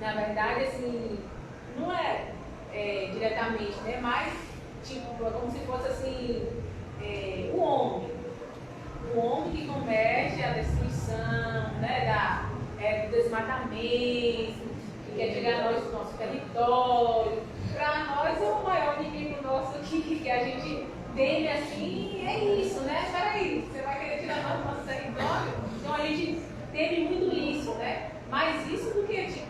na verdade, assim, não é diretamente, né? Mas, tipo, é como se fosse assim, o homem. O homem que comete a destruição, né, do desmatamento, que quer chegar no nosso território. Para nós é o maior inimigo nosso que a gente teme assim, é isso, né? Peraí, você vai querer tirar nós do nosso território? Então a gente teme muito isso, né? Mais isso do que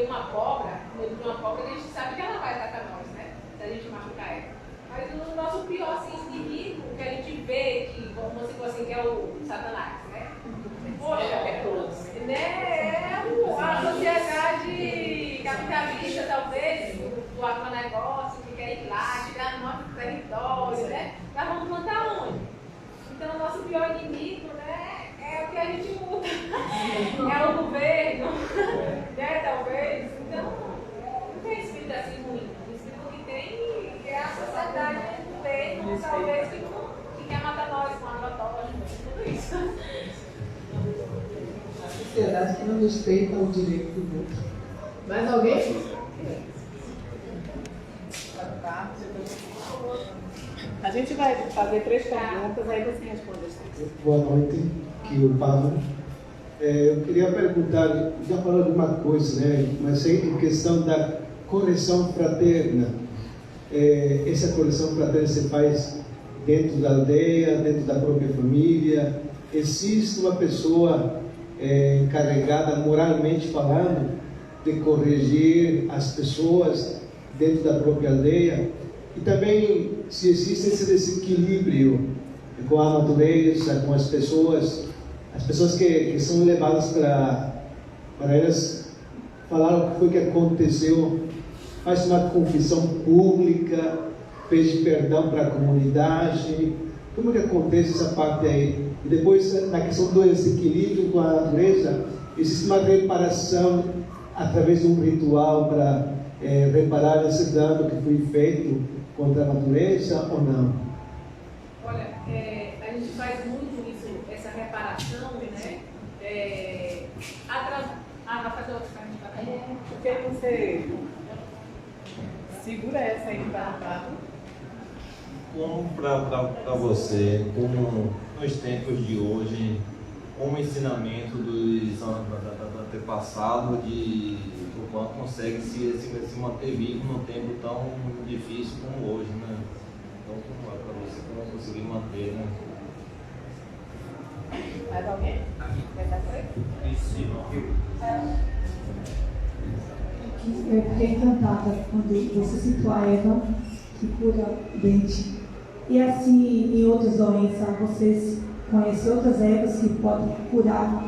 uma cobra, medo de uma cobra, a gente sabe que ela vai atacar nós, né? Se a gente machucar ela. Mas o nosso pior assim, inimigo, que a gente vê, que, como você falou assim, que é o Satanás, né? Poxa, né? A sociedade capitalista, talvez, do agronegócio, que quer ir lá, tirar no nosso território, né? Mas vamos plantar onde? Então, o nosso pior inimigo, né? É o que a gente muda. É o governo, né? Talvez. Então, não tem espírito assim ruim. O espírito que tem é a sociedade, o governo, talvez, que quer matar nós com agrotóxicos, tudo isso. A sociedade que não respeita o direito do outro. Mais alguém? A gente vai fazer 3 perguntas, aí você responde as 3. Boa noite, aqui o Pablo. Eu queria perguntar, já falou de uma coisa, né? Mas em questão da correção fraterna. Essa correção fraterna se faz dentro da aldeia, dentro da própria família. Existe uma pessoa encarregada, moralmente falando, de corrigir as pessoas dentro da própria aldeia? E também, se existe esse desequilíbrio com a natureza, com as pessoas que são levadas para elas falar o que foi que aconteceu, faz uma confissão pública, pede perdão para a comunidade. Como que acontece essa parte aí? E depois, na questão do desequilíbrio com a natureza, existe uma reparação através de um ritual para reparar esse dano que foi feito contra a natureza ou não? Olha, a gente faz muito isso, essa reparação, né? Vai fazer outra pergunta. Por que você segura essa aí para Como para você, como nos tempos de hoje, como ensinamento dos antepassados de o quanto consegue se manter vivo num tempo tão difícil como hoje, né? Então, como é para você, como conseguir manter, né? Mais alguém? Eu fiquei encantada quando você citou a Eva, que cura dente. E assim, em outras doenças, vocês conhecem outras ervas que podem curar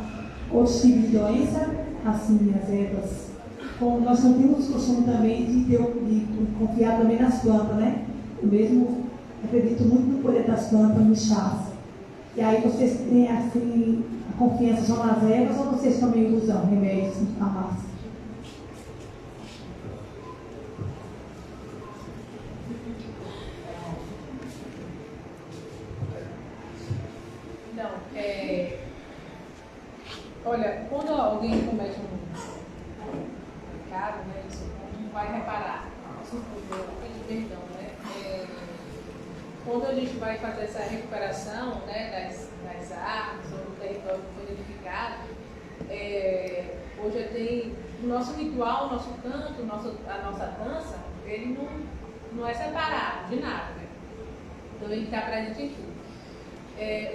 outros tipos de doença? Assim, as ervas. Como nós não temos costume também de confiar também nas plantas, né? Eu mesmo acredito muito no poder das plantas, nos chás. E aí vocês têm assim, a confiança só nas ervas ou vocês também usam remédios em farmácia? Então, olha, quando alguém comete um pecado, né, isso não vai reparar. Pedir perdão, né? Quando a gente vai fazer essa recuperação, né, das armas ou do território que foi identificado, hoje tem o nosso ritual, o nosso canto, a nossa dança, ele não é separado de nada, né? Então ele está presente em tudo.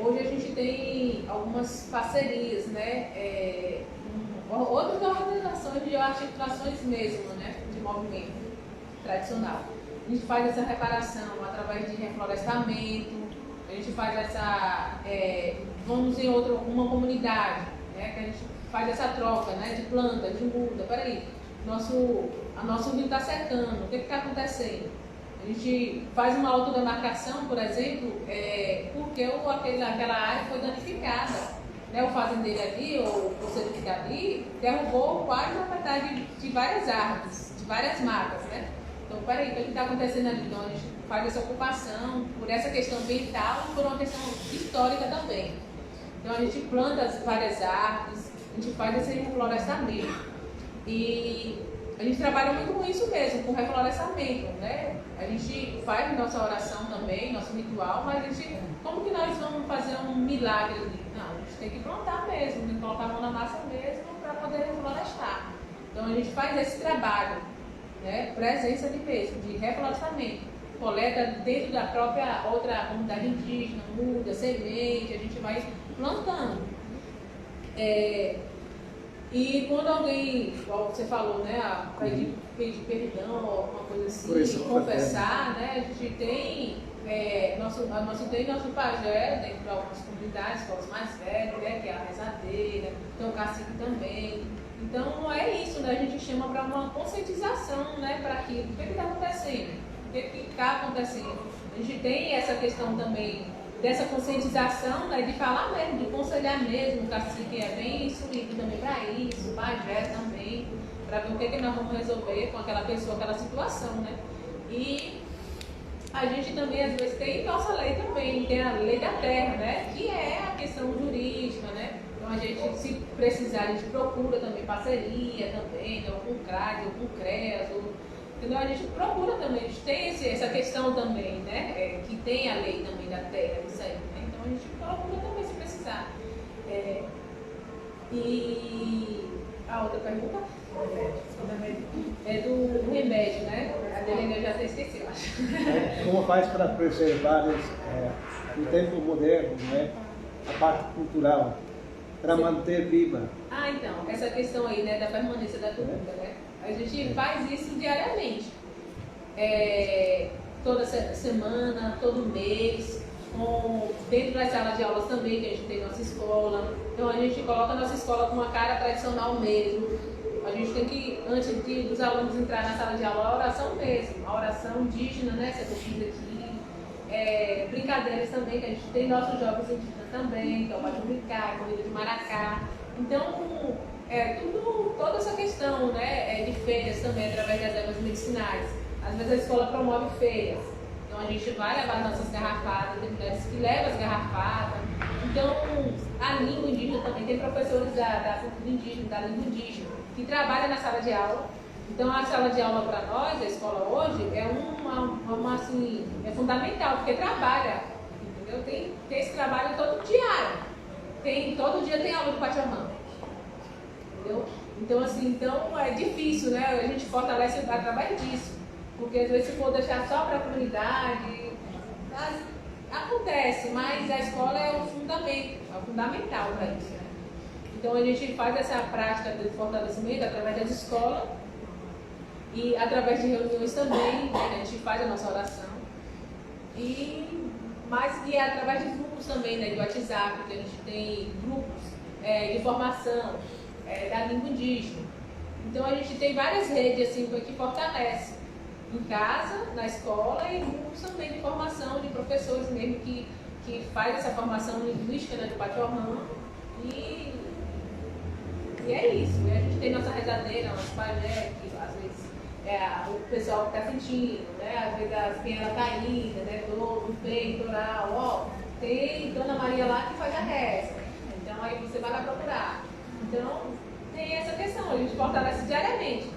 Hoje a gente tem algumas parcerias, né, outras organizações de articulações mesmo, né, de movimento tradicional. A gente faz essa reparação através de reflorestamento, a gente faz vamos em uma comunidade, né, que a gente faz essa troca, né, de planta, de muda. Peraí, nosso rio está secando, o que está acontecendo? A gente faz uma autodemarcação, por exemplo, porque aquela área foi danificada. Né? O fazendeiro ali, ou o certificado ali, derrubou quase a metade de várias árvores, de várias matas. Né? Então, peraí, o que está acontecendo ali? Então, a gente faz essa ocupação por essa questão ambiental e por uma questão histórica também. Então, a gente planta várias árvores, a gente faz esse reflorestamento. E a gente trabalha muito com isso mesmo, com reflorestamento, né? A gente faz nossa oração também, nosso ritual, mas a gente, como que nós vamos fazer um milagre ali? Não, a gente tem que plantar mesmo, tem que colocar a mão na massa mesmo para poder reflorestar. Então a gente faz esse trabalho, né? Presença de mesmo, de reflorestamento. Coleta dentro da própria outra comunidade indígena, muda, semente, a gente vai plantando. E quando alguém, igual você falou, né, pedir perdão ou alguma coisa assim, confessar, né, a gente tem nosso pajé dentro de algumas comunidades, que é os mais velhos, né, que é a rezadeira, tem o cacique também. Então é isso, né, a gente chama para uma conscientização, né, para aquilo, o que está acontecendo, o que está acontecendo. A gente tem essa questão também dessa conscientização, né, de falar mesmo, de aconselhar mesmo, o cacique é bem instruído também para isso, o pajé também, para ver o que nós vamos resolver com aquela pessoa, aquela situação, né? E a gente também, às vezes, tem nossa lei também, tem a lei da terra, né? Que é a questão jurídica, né? Então a gente, se precisar, a gente procura também parceria também, né? Ou com o CRAD, ou com o CREAS, entendeu? A gente procura também, a gente tem essa questão também, né? Que tem a lei também da terra, isso aí, né? Então a gente procura também se precisar. E a outra pergunta é do remédio, né? A dele eu já até esqueci, eu acho. Como faz para preservar no tempo moderno, né? A parte cultural, para manter viva? Então, essa questão aí, né, da permanência da cultura, né? A gente faz isso diariamente, toda semana, todo mês, dentro das salas de aulas também, que a gente tem nossa escola. Então a gente coloca a nossa escola com uma cara tradicional mesmo. A gente tem que, antes dos alunos entrar na sala de aula, a oração mesmo, a oração indígena, né, que eu fiz aqui. Brincadeiras também, que a gente tem nossos jogos indígenas também, que é o Pode Brincar, Corrida de Maracá. Então, toda essa questão, né, de feiras também, através das ervas medicinais. Às vezes a escola promove feiras, então a gente vai levar nossas garrafadas, tem mulheres que levam as garrafadas. Então, a língua indígena também, tem professores da cultura indígena, da língua indígena, que trabalham na sala de aula. Então, a sala de aula para nós, a escola hoje, assim, é fundamental, porque trabalha, entendeu? Tem esse trabalho todo diário. Todo dia tem aula de Pachamama. Entendeu? Então, assim, é difícil, né? A gente fortalece através disso. Porque às vezes se for deixar só para a comunidade, acontece, mas a escola é o fundamento, é o fundamental para isso. Né? Então a gente faz essa prática de fortalecimento através das escolas e através de reuniões também, né? A gente faz a nossa oração. E através de grupos também, né? De WhatsApp, que a gente tem grupos de formação da língua indígena. Então a gente tem várias redes assim, que fortalecem. Em casa, na escola e grupos também de formação de professores mesmo que que faz essa formação linguística, né, do Pachorrã. E é isso. E a gente tem nossa rezadeira, nosso pajé, que às vezes o pessoal que está sentindo, né? Às vezes a espinha caída, né? Dor no peito, oral, ó. Tem Dona Maria lá que faz a reza. Então aí você vai lá procurar. Então tem essa questão, a gente fortalece diariamente.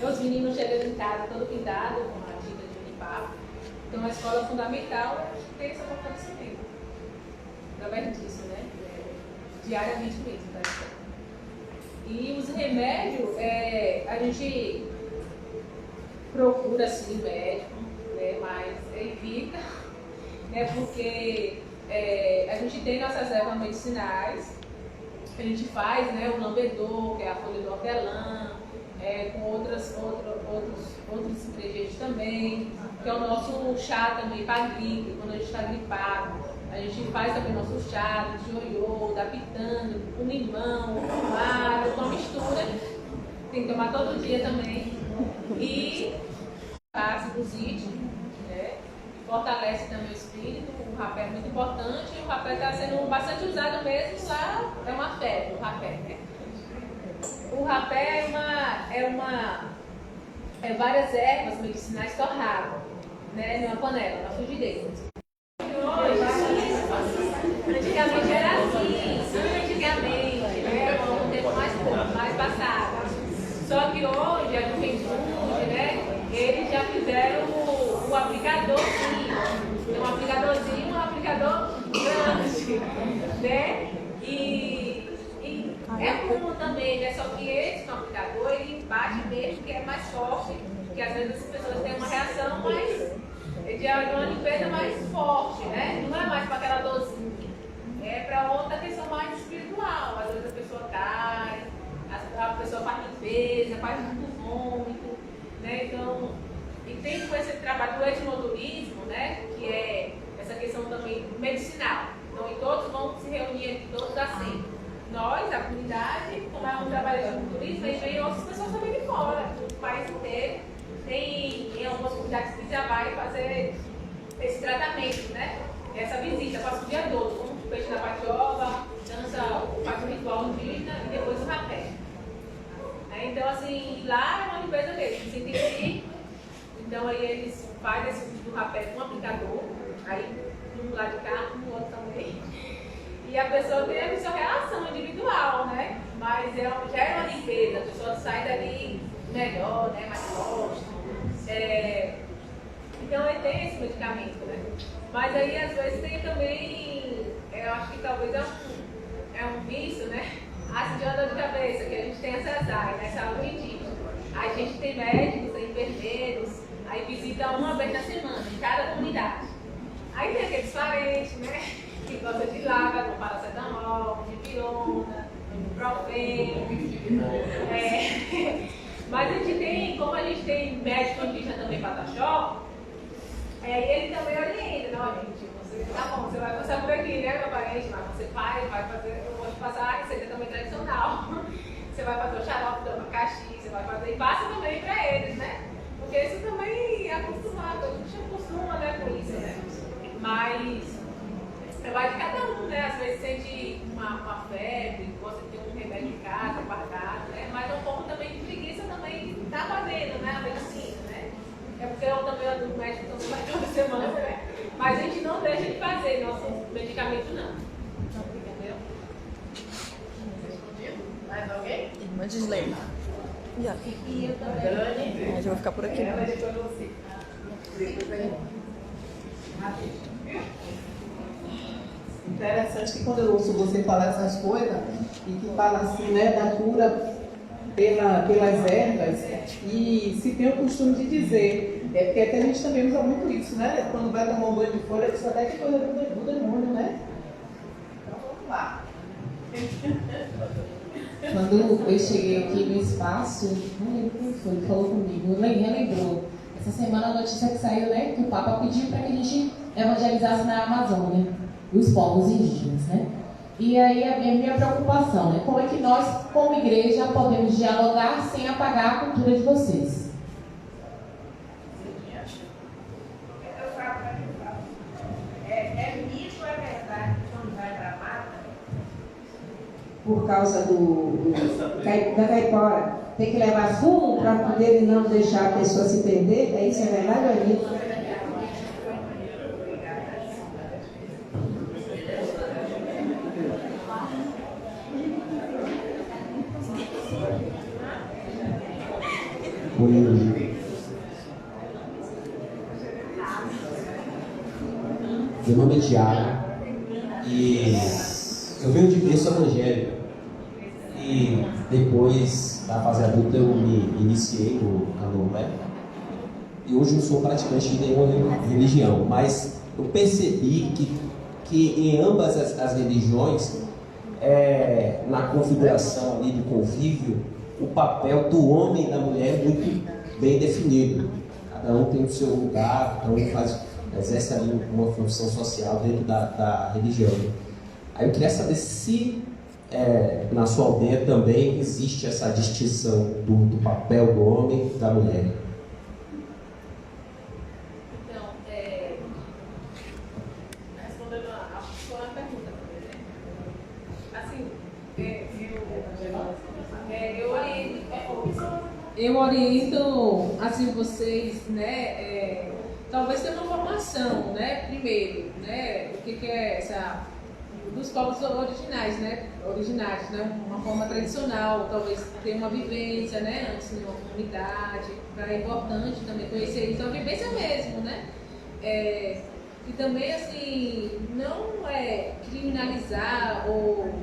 Os meninos chegam em casa todo pintado, com a dica de limpar. Então a escola fundamental tem esse fortalecimento. Através disso, né? Diariamente mesmo, tá? E os remédios, a gente procura sim o médico, né, mas evita, né, porque a gente tem nossas ervas medicinais, a gente faz, né, o lambedor, que é a folha do hortelã, com outros ingredientes também, que é o nosso chá também para gripe, quando a gente está gripado. A gente faz também nosso chá de ioiô, da pitanga, com limão, com água, com a mistura. Tem que tomar todo dia também. E ácido zítico, né? Fortalece também o espírito. O rapé é muito importante. O rapé está sendo bastante usado mesmo lá. É uma febre o rapé, né? O rapé é várias ervas medicinais torradas, né? Numa panela, na frigideira. Antigamente era assim, antigamente, né? Um tempo mais passado. Só que hoje a juventude, né? Eles já fizeram o aplicadorzinho. Tem um aplicador grande, né? E é bom também, né? Só que esse aplicador, ele bate mesmo, que é mais forte, que às vezes as pessoas têm uma reação mais de uma limpeza mais forte, né? Não é mais para aquela dorzinha. É para outra questão mais espiritual. Às vezes a pessoa cai, a pessoa faz limpeza, faz muito vômito, né? Então, e tem com esse trabalho do etnoturismo, né? Que é essa questão também medicinal. Então, e todos vão se reunir aqui, todos assim. Nós, a comunidade, como é um trabalho de etnoturismo, e vem outras pessoas também de fora, do país inteiro. Tem em algumas comunidades que já vai fazer esse tratamento, né? Essa visita, passa o dia todo, como o peixe na patioba, faz o ritual indígena e depois o rapé. Então, assim, lá é uma limpeza mesmo, você tem que ir. Então, aí eles fazem esse do rapé com um aplicador, aí um lado de cá, um outro também. E a pessoa tem a sua relação individual, né? Mas já é uma limpeza, a pessoa sai dali melhor, né? Mais forte. Então ele tem esse medicamento, né? Mas aí às vezes tem também, eu acho que talvez é um vício, né? Ácido de dor de cabeça, que a gente tem essas áreas, né? Saúde indígena. A gente tem médicos, tem enfermeiros, aí visita uma vez na semana, em cada comunidade. Aí tem aqueles parentes, né? Que gostam de lágua, com paracetamol, de pirona, profeno. Mas a gente tem, como a gente tem médico indígena também Pataxó, ele também orienta, não, gente, você, tá bom, você vai passar por aqui, né, meu parente, mas você vai fazer, eu vou te passar a receita também tradicional. Você vai fazer o xarope do abacaxi, você vai fazer, e passa também para eles, né? Porque isso também é acostumado, a gente acostuma, né, com isso, né? Mas vai de cada um, né? Às vezes sente uma febre, gosta de ter um remédio em casa, guardado, né? Mas é um pouco também de preguiça também tá fazendo, né? A medicina, né? É porque eu também ando no médico, então você vai toda semana, né? Mas a gente não deixa de fazer nosso medicamento, não. Entendeu? Mais alguém? Irmã Gislene. E eu também. Mas eu vou ficar por aqui. Interessante que quando eu ouço você falar essas coisas, e que fala assim, né, da cura pelas ervas, e se tem o costume de dizer, porque até a gente também usa muito isso, né? Quando vai tomar um banho de folha, diz até que coisa do demônio, né? Então vamos lá. Quando eu cheguei aqui no espaço, não lembro quem foi, falou comigo, relembrou. Essa semana a notícia que saiu, né, que o Papa pediu para que a gente evangelizasse na Amazônia, os povos indígenas, né? E aí a minha preocupação, né, como é que nós, como igreja, podemos dialogar sem apagar a cultura de vocês? É minha por causa da caipora, tem que levar fumo para poder não deixar a pessoa se perder? É isso, é verdade ou é mito? Meu nome é Tiago e eu venho de berço evangélico e depois da fase adulta eu me iniciei no candomblé e hoje não sou praticante de nenhuma religião, mas eu percebi que em ambas as religiões, na configuração ali do convívio, o papel do homem e da mulher é muito bem definido. Cada um tem o seu lugar, cada um exerce ali uma função social dentro da religião. Aí eu queria saber se na sua aldeia também existe essa distinção do papel do homem e da mulher. Então, respondendo a sua pergunta, assim, eu oriento assim vocês, né? Talvez tenha uma formação, né? Primeiro, né? O que é essa dos povos originais, né? Originários, né? Uma forma tradicional, talvez ter uma vivência, né? Antes de uma comunidade, é importante também conhecer isso, é uma vivência mesmo, né? E também assim não criminalizar ou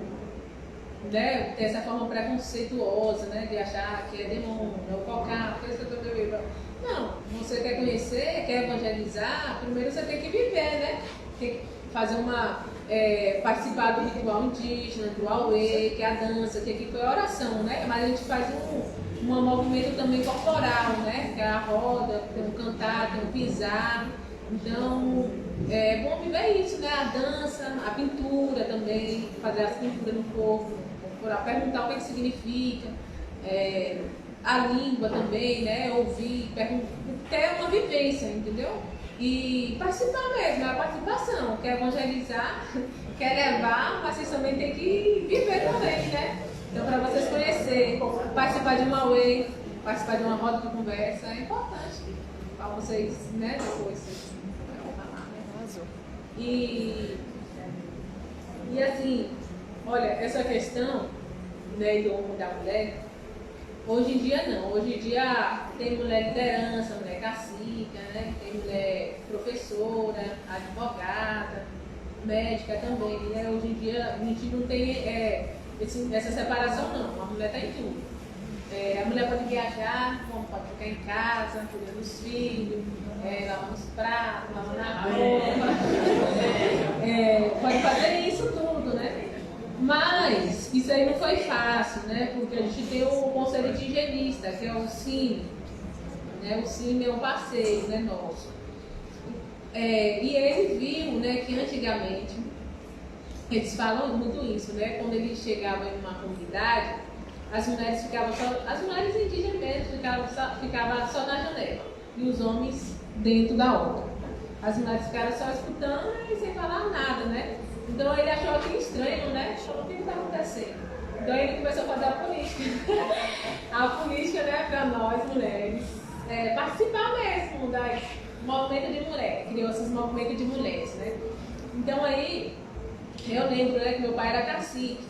né, ter essa forma preconceituosa, né, de achar que é demônio, ou qualquer coisa que eu tô bebendo. Não, você quer conhecer, quer evangelizar, primeiro você tem que viver, né? Tem que fazer participar do ritual indígena, do auê, que é a dança, que aqui foi a oração, né? Mas a gente faz um movimento também corporal, né? Que é a roda, tem um cantar, tem um pisar. Então, é bom viver isso, né? A dança, a pintura também, fazer as pinturas no corpo, perguntar o que significa, a língua também, né? Ouvir, ter uma vivência, entendeu? E participar mesmo, a participação, quer evangelizar, quer levar, mas vocês também têm que viver também, né? Então, para vocês conhecerem, participar de uma wave, participar de uma roda de conversa, é importante para vocês, né? Depois. E assim, olha, essa questão, né, do homem e da mulher, hoje em dia não. Hoje em dia tem mulher liderança, mulher cacica, né? Tem mulher professora, advogada, médica também, né? Hoje em dia a gente não tem essa separação não, a mulher está em tudo. A mulher pode viajar, o homem pode ficar em casa, cuidando dos filhos, lavando os pratos, lavando a roupa, pode fazer isso tudo, né? Mas isso aí não foi fácil, né? Porque a gente tem o Conselho de Higienista, que é o CIMI, né? O CIMI é um parceiro, né, nosso. E ele viu, né, que antigamente, eles falam muito isso, né? Quando eles chegavam em uma comunidade, as mulheres ficavam só, as mulheres indígenas mesmo ficavam só na janela e os homens dentro da outra. As mulheres ficaram só escutando e sem falar nada, né? Então ele achou aquilo estranho, né? Achou o que está acontecendo. Então ele começou a fazer a política. A política, né, para nós mulheres, participar mesmo do movimento de mulher, criou esses movimentos de mulheres, né? Então aí, eu lembro, né, que meu pai era cacique.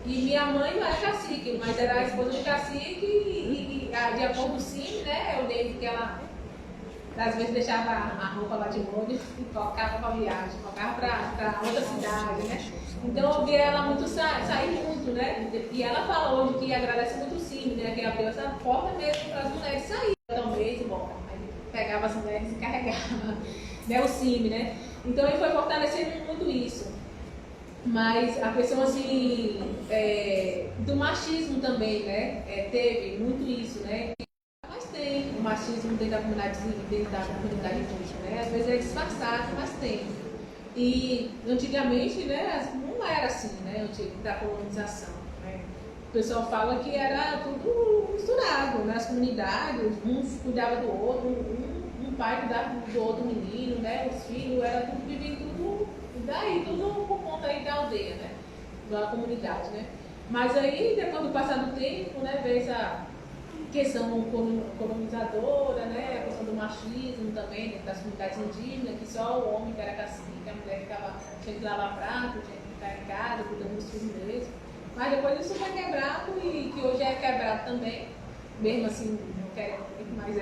E minha mãe não era cacique, mas era a esposa de cacique e de acordo com o CIM, né? Eu lembro que ela, às vezes, deixava a roupa lá de molho e tocava para viagem, tocava para outra cidade, né? Então eu via ela muito sair muito, né? E ela fala hoje que agradece muito o CIM, né? Que abriu essa porta mesmo para as mulheres saírem. Então mesmo, bom, aí pegava as mulheres e carregava, né? O CIM, né? Então ele foi fortalecendo muito isso. Mas a questão assim, do machismo também, né? Teve muito isso, né? Mas tem o machismo dentro da comunidade indígena, né? Às vezes é disfarçado, mas tem. E antigamente, né, não era assim, né? Antes da colonização. Né? O pessoal fala que era tudo misturado, né? As comunidades, um cuidava do outro, um pai cuidava do outro menino, né? Os filhos, era tudo vivendo tudo. Daí, tudo por conta aí da aldeia, né? da comunidade, né? Mas aí, depois do passar do tempo, né, veio essa questão colonizadora, né, a questão do machismo também, dentro das comunidades indígenas, que só o homem que era cacique, a mulher tinha que lavar prato, tinha que ficar em casa, cuidando dos filhos mesmo. Mas depois isso foi quebrado e que hoje é quebrado também, mesmo assim, não quero mais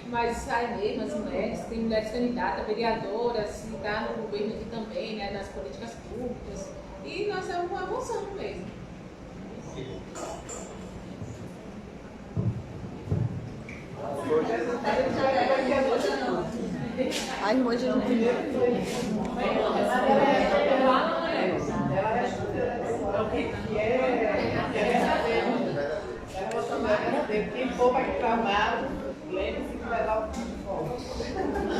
mas sai mesmo as mulheres, tem mulheres candidatas, vereadoras, se está no governo aqui também, né, nas políticas públicas, e nós estamos avançando mesmo. A irmã de quem for para reclamar, lembre-se que vai dar o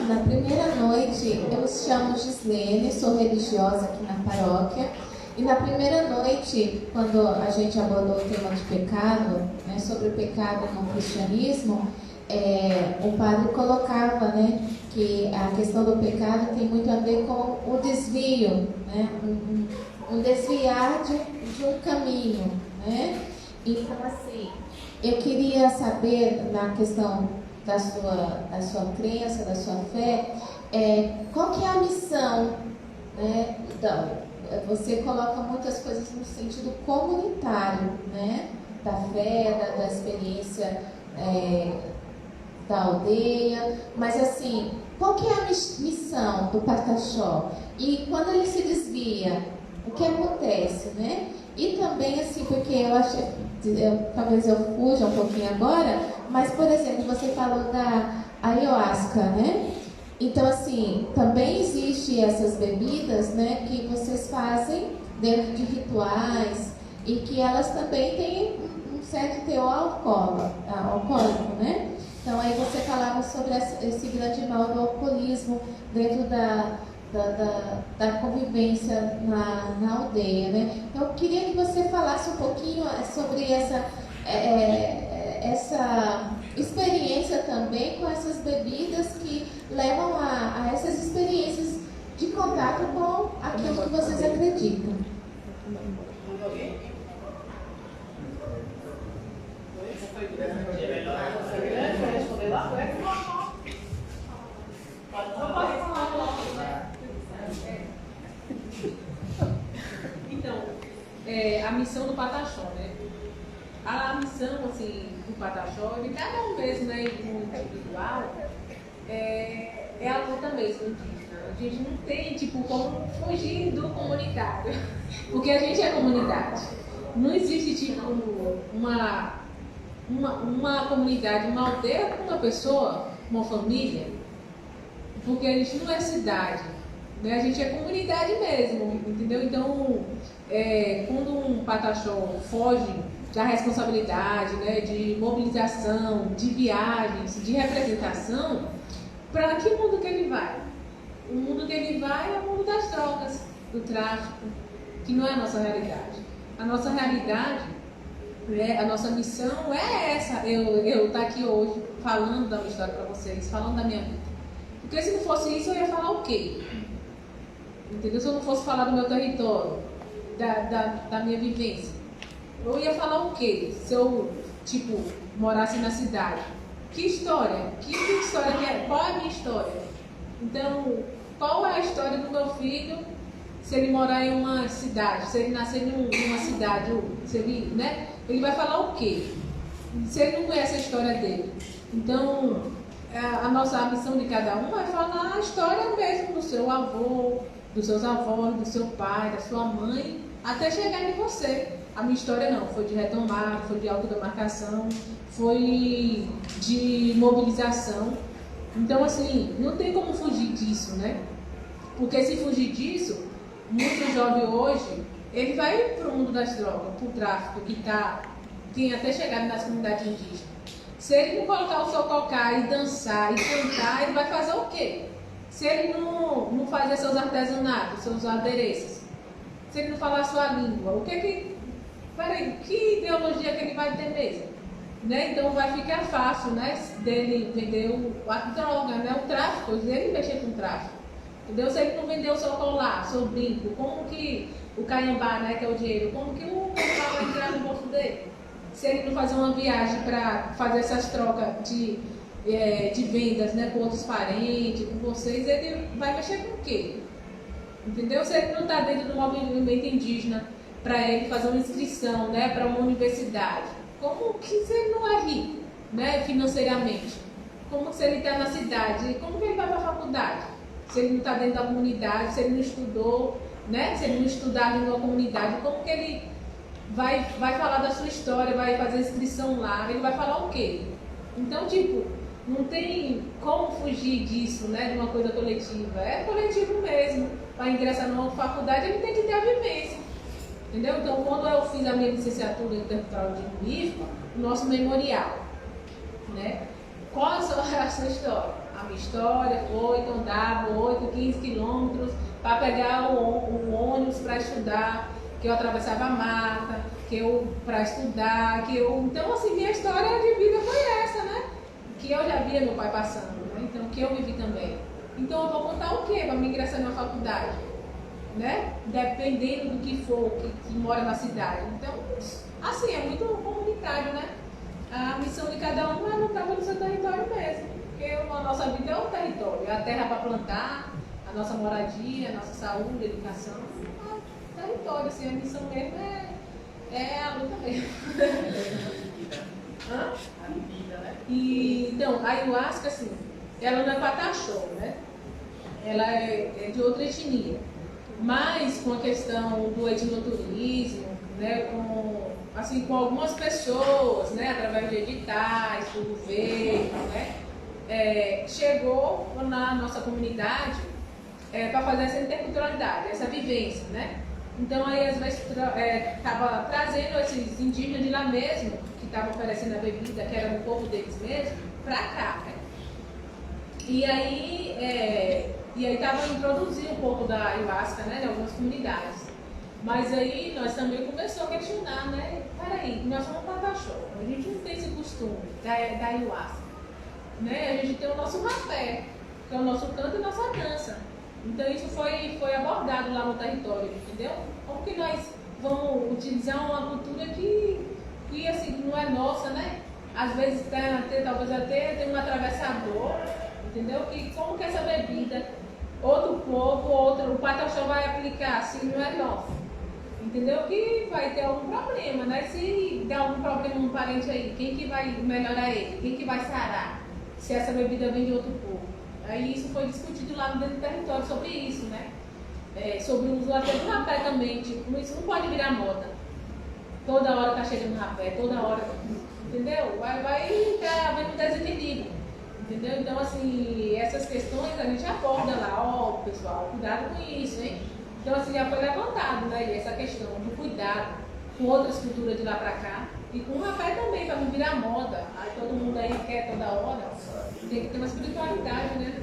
Na primeira noite, eu me chamo Gislene, sou religiosa aqui na paróquia. E na primeira noite, quando a gente abordou o tema de pecado, né, sobre o pecado no cristianismo, o padre colocava, né, que a questão do pecado tem muito a ver com o desvio, né, um desviar de um caminho, né? Então, assim, eu queria saber, na questão da sua crença, da sua fé, qual que é a missão, né? Então, você coloca muitas coisas no sentido comunitário, né? Da fé, da experiência da aldeia, mas assim, qual que é a missão do Pataxó? E quando ele se desvia, o que acontece, né? E também assim, porque eu acho, talvez eu fuja um pouquinho agora, mas por exemplo, você falou da ayahuasca, né? Então assim, também existe essas bebidas, né, que vocês fazem dentro de rituais e que elas também têm um certo teor alcoólico, né? Então aí você falava sobre esse grande mal do alcoolismo dentro da convivência na aldeia, né? Então eu queria que você falasse um pouquinho sobre essa experiência também com essas bebidas que levam a essas experiências de contato com aquilo que vocês acreditam. Então, a missão do Pataxó, né? A missão, assim, do Pataxó, de cada um mesmo, né, no individual, é a luta mesmo indígena. A gente não tem, tipo, como fugir do comunitário, porque a gente é comunidade. Não existe, tipo, uma comunidade, uma aldeia com uma pessoa, uma família, porque a gente não é cidade, né? A gente é comunidade mesmo, entendeu? Então, quando um Pataxó foge da responsabilidade, né, de mobilização, de viagens, de representação, para que mundo que ele vai? O mundo que ele vai é o mundo das drogas, do tráfico, que não é a nossa realidade. A nossa realidade, a nossa missão é essa, eu estar aqui hoje falando da minha história para vocês, falando da minha vida. Porque se não fosse isso, eu ia falar o quê? Entendeu? Se eu não fosse falar do meu território, da minha vivência, eu ia falar o quê? Se eu, tipo, morasse na cidade. Que história? Que história que é? Qual é a minha história? Então, qual é a história do meu filho se ele morar em uma cidade, se ele nascer em uma cidade, se ele, né? Ele vai falar o quê? Se ele não conhece a história dele. Então, a missão de cada um é falar a história mesmo do seu avô, dos seus avós, do seu pai, da sua mãe, até chegar em você. A minha história não, foi de retomar, foi de autodemarcação, foi de mobilização. Então, assim, não tem como fugir disso, né? Porque se fugir disso, muito jovem hoje, ele vai para o mundo das drogas, para o tráfico, que tem até chegado nas comunidades indígenas. Se ele não colocar o seu cocá e dançar e cantar, ele vai fazer o quê? Se ele não fazer seus artesanatos, seus adereços, se ele não falar a sua língua, o que ideologia que ele vai ter mesmo? Né? Então vai ficar fácil, né, dele vender a droga, né, o tráfico, ele mexer com o tráfico. Entendeu? Se ele não vender o seu colar, seu brinco, como que o canhambá, né, que é o dinheiro, como que o canhambá vai entrar no bolso dele? Se ele não fazer uma viagem para fazer essas trocas de vendas, né, com outros parentes, com vocês, ele vai mexer com o quê? Entendeu? Se ele não está dentro do movimento indígena para ele fazer uma inscrição, né, para uma universidade, como que se ele não é rico, né, financeiramente? Como se ele está na cidade, como que ele vai para a faculdade? Se ele não está dentro da comunidade, se ele não estudou, né, se ele não estudar em uma comunidade, como que ele vai falar da sua história, vai fazer inscrição lá, ele vai falar o quê? Então, tipo, não tem como fugir disso, né, de uma coisa coletiva. É coletivo mesmo. Para ingressar numa faculdade, ele tem que ter a vivência. Entendeu? Então, quando eu fiz a minha licenciatura em território de linguística, o nosso memorial, né? Qual a sua história? A minha história foi que eu andava 15 quilômetros para pegar o ônibus para estudar, que eu atravessava a mata, para estudar, Então, assim, minha história de vida foi essa, né? Que eu já via meu pai passando, né? Então, que eu vivi também. Então, eu vou contar o quê para me ingressar na faculdade? Né? Dependendo do que for, que mora na cidade. Então, assim, é muito comunitário, né? A missão de cada um é lutar pelo seu território mesmo. Porque a nossa vida é o território, é a terra para plantar, a nossa moradia, a nossa saúde, a educação. É o território, assim, a missão mesmo é a luta mesmo. Hã? E, então, a ayahuasca, assim, ela não é pataxó, né? Ela é de outra etnia. Mas com a questão do etnoturismo, né, com algumas pessoas, né, através de editais, do governo, né, chegou na nossa comunidade para fazer essa interculturalidade, essa vivência, né? Então aí às vezes estava trazendo esses indígenas de lá mesmo, que estavam oferecendo a bebida, que era do povo deles mesmo, para cá, né? E aí estava introduzindo um pouco da ayahuasca, né, em algumas comunidades. Mas aí nós também começamos a questionar, né? Peraí, nós somos pataxó, a gente não tem esse costume da ayahuasca, né? A gente tem o nosso rapé, que é o nosso canto e nossa dança. Então isso foi abordado lá no território, entendeu? Como que nós vamos utilizar uma cultura que assim, não é nossa, né? Às vezes talvez até tem um atravessador, entendeu? Que como que essa bebida, outro povo, o pataxó vai aplicar, se não é nosso, entendeu? Que vai ter algum problema, né? Se der algum problema um parente aí, quem que vai melhorar ele? Quem que vai sarar? Se essa bebida vem de outro povo. Aí isso foi discutido lá dentro do território sobre isso, né? Sobre o uso até do rapé também, tipo, isso não pode virar moda. Toda hora tá chegando rapé, toda hora, entendeu? Vai havendo desequilíbrio. Entendeu? Então, assim, essas questões a gente aborda lá, pessoal, cuidado com isso, hein? Então, assim, já foi levantado, né, essa questão do cuidado com outras culturas de lá pra cá e com o rapé também, para não virar moda. Aí todo mundo aí quer toda hora, tem que ter uma espiritualidade, né?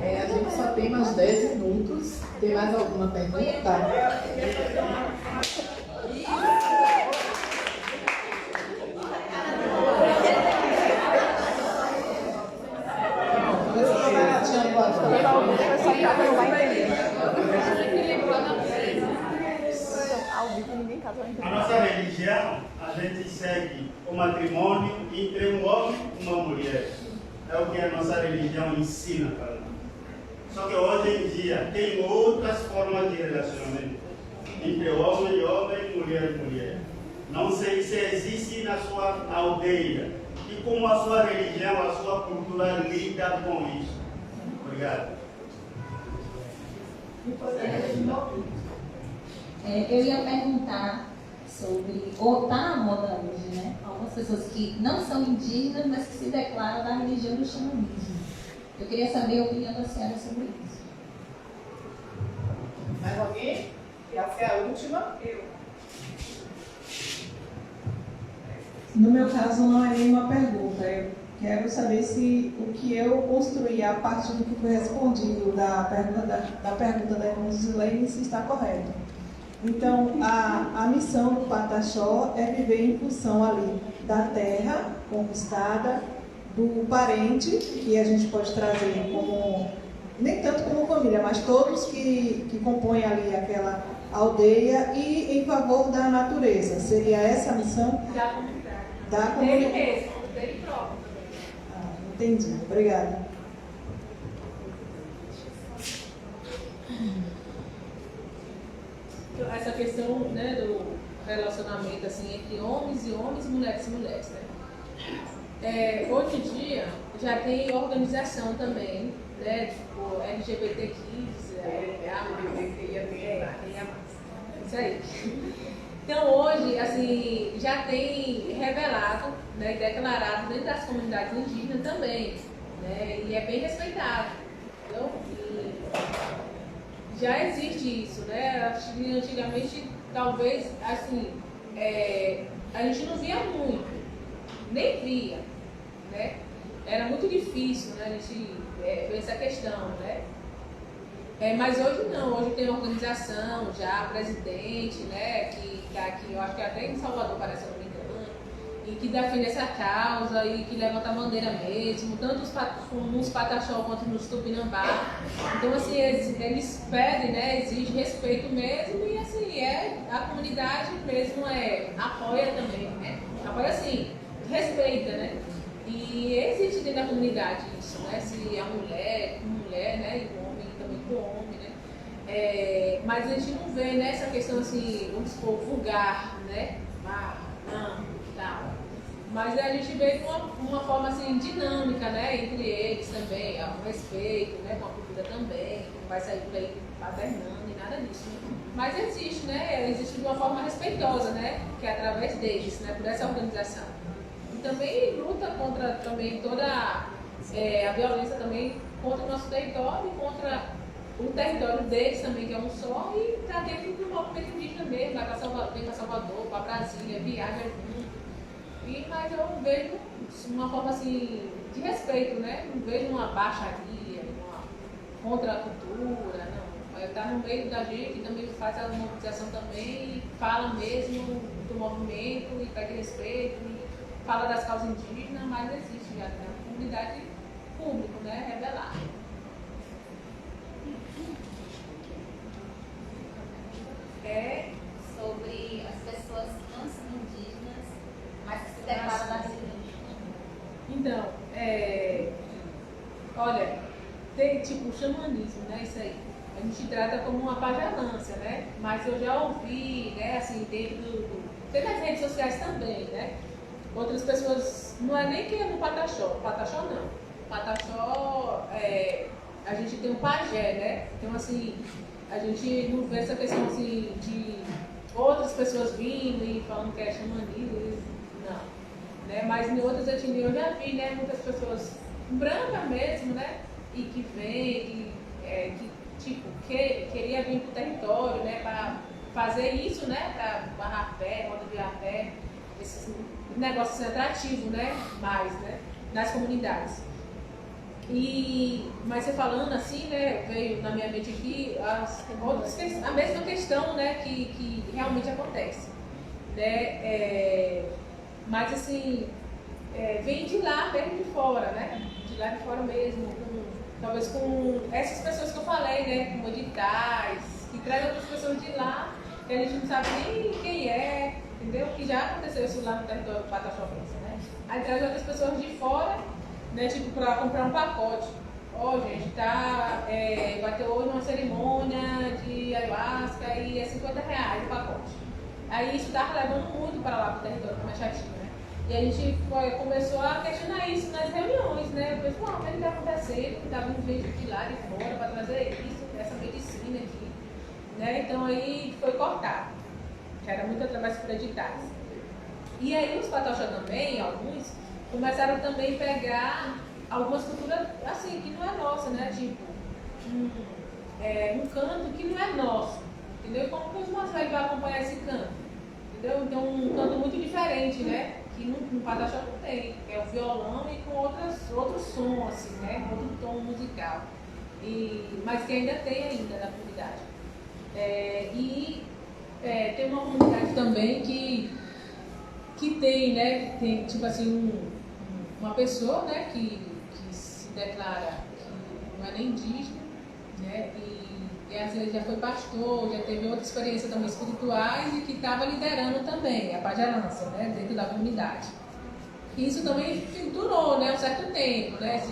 A gente só tem mais 10 minutos. Tem mais alguma pergunta? A nossa religião, a gente segue o matrimônio entre um homem e uma mulher. É o que a nossa religião ensina para nós. Só que hoje em dia tem outras formas de relacionamento entre homem e homem, mulher e mulher. Não sei se existe na sua aldeia e como a sua religião, a sua cultura lida com isso. Obrigado. Eu ia perguntar sobre, ou está na moda hoje, né? Algumas pessoas que não são indígenas, mas que se declaram da religião do xamanismo. Eu queria saber a opinião da senhora sobre isso. Mais alguém? Essa é a última? Eu. No meu caso, não é nenhuma pergunta. Eu quero saber se o que eu construí a partir do que foi respondido da pergunta da irmã Zilene, se está correto. Então, a missão do pataxó é viver em função ali da terra conquistada, do parente, que a gente pode trazer como nem tanto como família, mas todos que compõem ali aquela aldeia e em favor da natureza. Seria essa a missão? Da comunidade. Da comunidade. Dele mesmo, dele próprio. Entendi. Obrigada. Essa questão, né, do relacionamento assim, entre homens e homens, mulheres e mulheres. Né? Hoje em dia já tem organização também, né, tipo LGBT Kids, isso aí. Então hoje assim, já tem revelado, né, e declarado dentro das comunidades indígenas também, né, e é bem respeitado. Entendeu? E já existe isso, né? Antigamente, talvez, assim, a gente não via muito, nem via, né? Era muito difícil, né, a gente ver essa questão, né? Mas hoje não, hoje tem organização, já presidente, né, que está aqui, eu acho que até em Salvador, parece, se eu não me engano, e que defende essa causa e que levanta a bandeira mesmo, tanto nos Pataxó quanto nos Tupinambá. Então, assim, eles pedem, né, exigem respeito mesmo e, assim, a comunidade mesmo apoia também, né? Apoia, assim, respeita, né? E existe dentro da comunidade isso, né? Se a mulher, com mulher, né, e o homem também com homem, né? Mas a gente não vê, né, essa questão, assim, vamos supor, vulgar, né? Não, tal. Mas a gente vê de uma forma assim, dinâmica, né, entre eles também, com respeito, né, com a cultura também, não vai sair por aí paternando e nada disso. Né? Mas existe, né, existe de uma forma respeitosa, né, que é através deles, né, por essa organização. E também luta contra também toda a violência também contra o nosso território e contra o território deles também, que é um só, e está dentro do movimento indígena mesmo, vai para Salvador, para Brasília, viaja junto. Mas eu vejo uma forma assim, de respeito, né? Não vejo uma baixaria, contra a cultura, não. Está no meio da gente, também faz a mobilização também, fala mesmo do movimento e pede respeito, e fala das causas indígenas, mas existe já, né? Uma comunidade pública, né? Revelada. Sobre as pessoas que não são indígenas, mas que se deparam na cidade. Então, olha, tem tipo xamanismo, né? Isso aí. A gente trata como uma pagelança, né? Mas eu já ouvi, né, assim, tem nas redes sociais também, né? Outras pessoas, não é nem que é no Pataxó não. Pataxó, a gente tem um pajé, né? Então, assim, a gente não vê essa questão assim de outras pessoas vindo e falando que é xamanismo, não. Né? Mas em outras etnias eu já vi, né, muitas pessoas brancas mesmo, né? E que vêm, que tipo, queria vir para o território, né? Para fazer isso, né? Para barrar pé, rodoviar pé, esses negócios atrativos, né? Mais, né? Nas comunidades. Mas você falando assim, né, veio na minha mente aqui a mesma questão, né, que realmente acontece, né, mas assim, vem de lá, vem de fora, né, de lá de fora mesmo, talvez com essas pessoas que eu falei, né, com editais, que trazem outras pessoas de lá, que a gente não sabe nem quem é, entendeu, que já aconteceu isso lá no território pataxovense, né, aí traz outras pessoas de fora, né, tipo, para comprar um pacote. Gente, vai ter hoje uma cerimônia de ayahuasca e é R$50 o pacote. Aí isso estava levando muito para lá, para o território do Mexatinho, né? E a gente começou a questionar isso nas reuniões, né? Eu pensei, o que está acontecendo? Está vindo gente de lá de fora para trazer isso, essa medicina aqui, né? Então aí foi cortado, que era muito através por editais. E aí os Pataxó também, alguns, começaram também a pegar algumas culturas assim, que não é nossa, né? Tipo, um canto que não é nosso, entendeu? Como que os mais velhos vão acompanhar esse canto, entendeu? Então, um canto muito diferente, né? Que no Pataxó não tem, é o violão e com outros sons, assim, né? Outro tom musical, mas que ainda tem na comunidade. Tem uma comunidade também que tem, né? Tem, tipo assim, uma pessoa, né, que se declara que não é nem indígena, né? E às vezes já foi pastor, já teve outra experiência também espirituais e que estava liderando também a pagerança, né? Dentro da comunidade. E isso também durou, né? Um certo tempo, né?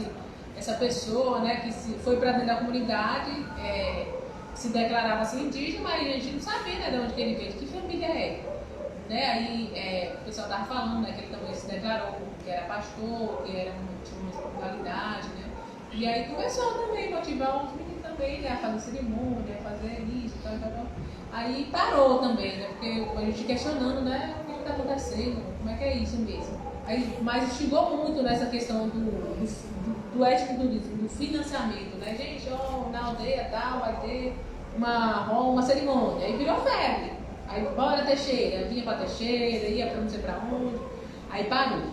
Essa pessoa, né? Que foi para dentro da comunidade, se declarava assim indígena, mas a gente não sabia, né? De onde que ele veio, de que família é. Né? Aí o pessoal estava falando, né? Que ele também se declarou que era pastor, que tinha uma espiritualidade, né? E aí começou também a motivar os meninos também, né, a fazer cerimônia, a fazer isso, tal. Aí parou também, né, porque a gente questionando, né, o que está acontecendo, como é que é isso mesmo. Aí, mas instigou muito nessa questão do ético do financiamento, né, gente, na aldeia tal, vai ter uma cerimônia, aí virou febre. Aí bora Teixeira, vinha para Teixeira, ia para não sei para onde, aí parou.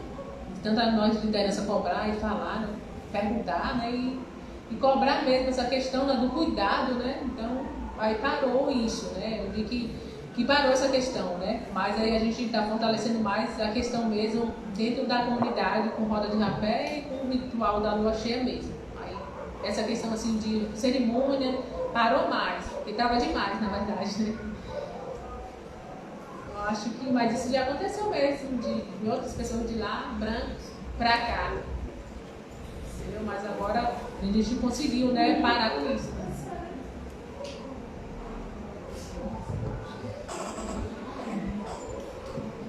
Tanto a nós de liderança cobrar e falar, né? Perguntar, né? E cobrar mesmo essa questão, né, do cuidado, né? Então, aí parou isso, né? Eu vi que parou essa questão, né? Mas aí a gente está fortalecendo mais a questão mesmo dentro da comunidade, com roda de rapé e com o ritual da lua cheia mesmo. Aí, essa questão assim de cerimônia parou mais, porque estava demais, na verdade, né? Eu acho que, mas isso já aconteceu mesmo, de outras pessoas de lá, brancos, para cá. Entendeu? Mas agora a gente conseguiu, né, parar com isso.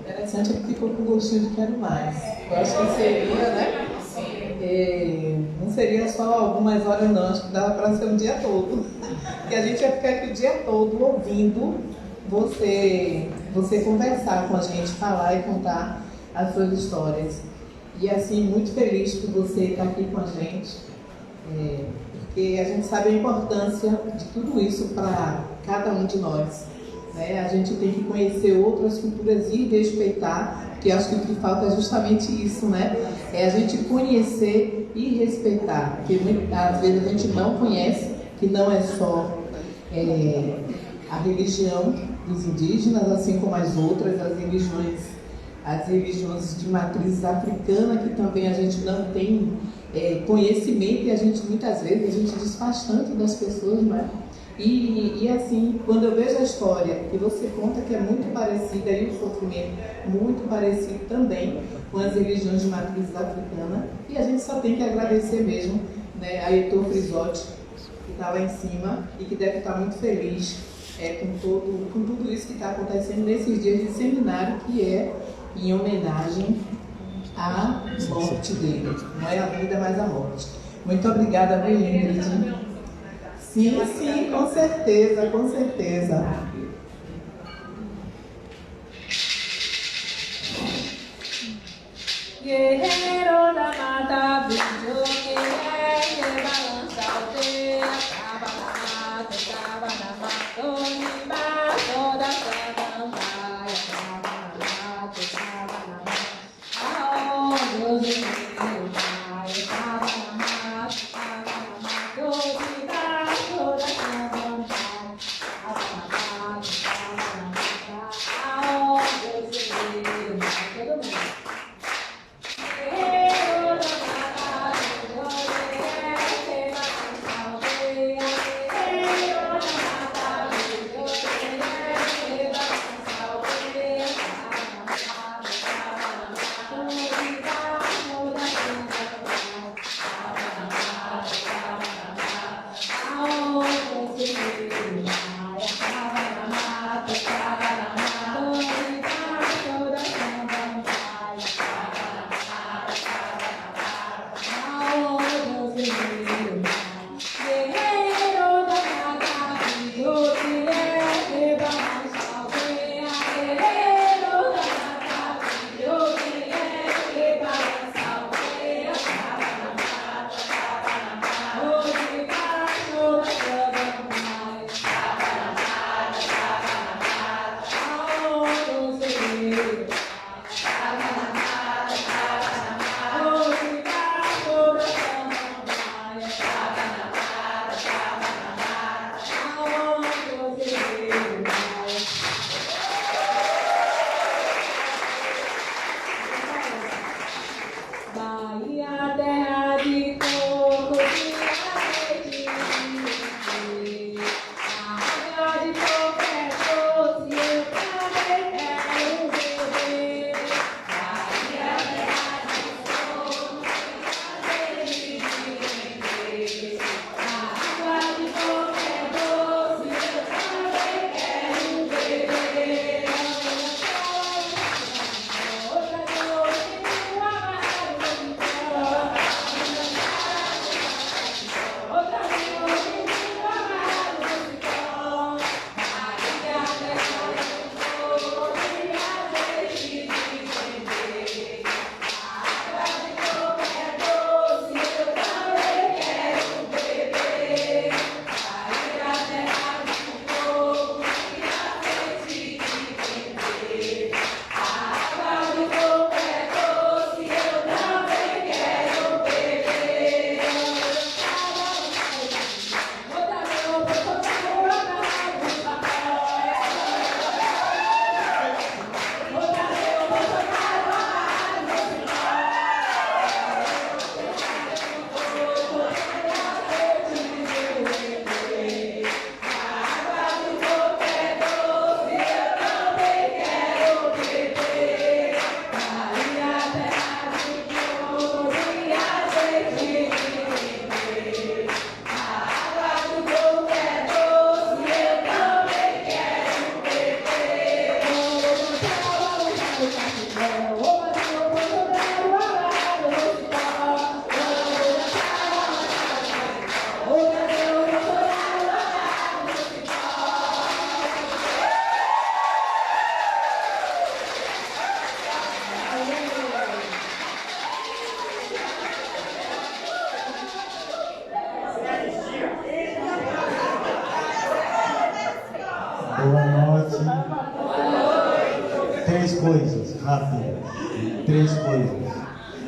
Interessante é que ficou com gostinho de quero mais. Eu acho que seria, né? Não seria só algumas horas não, acho que dava para ser um dia todo. Porque a gente ia ficar aqui o dia todo ouvindo você conversar com a gente, falar e contar as suas histórias. E assim, muito feliz por você estar aqui com a gente, porque a gente sabe a importância de tudo isso para cada um de nós. Né? A gente tem que conhecer outras culturas e respeitar, porque acho que o que falta é justamente isso, né? É a gente conhecer e respeitar, porque às vezes a gente não conhece, que não é só a religião dos indígenas, assim como as outras, as religiões de matriz africana, que também a gente não tem conhecimento, e a gente muitas vezes a gente desfaz tanto das pessoas, né? E assim, quando eu vejo a história que você conta, que é muito parecida, e o sofrimento muito parecido também com as religiões de matriz africana, e a gente só tem que agradecer mesmo, né, a Heitor Frisotti, que está lá em cima e que deve estar muito feliz com tudo isso que está acontecendo nesses dias de seminário, que é em homenagem à morte dele. Não é a vida, mas a morte. Muito obrigada, viu, Ingrid? Sim, com certeza, com certeza. Guerreiro da mata, vídeo que balança aldeia, tava na mata, embaixo da samambaia, tava na mata, aonde os meninos vai, tava na mata, embaixo da samambaia, tava na mata. 3 coisas, rápido. 3 coisas.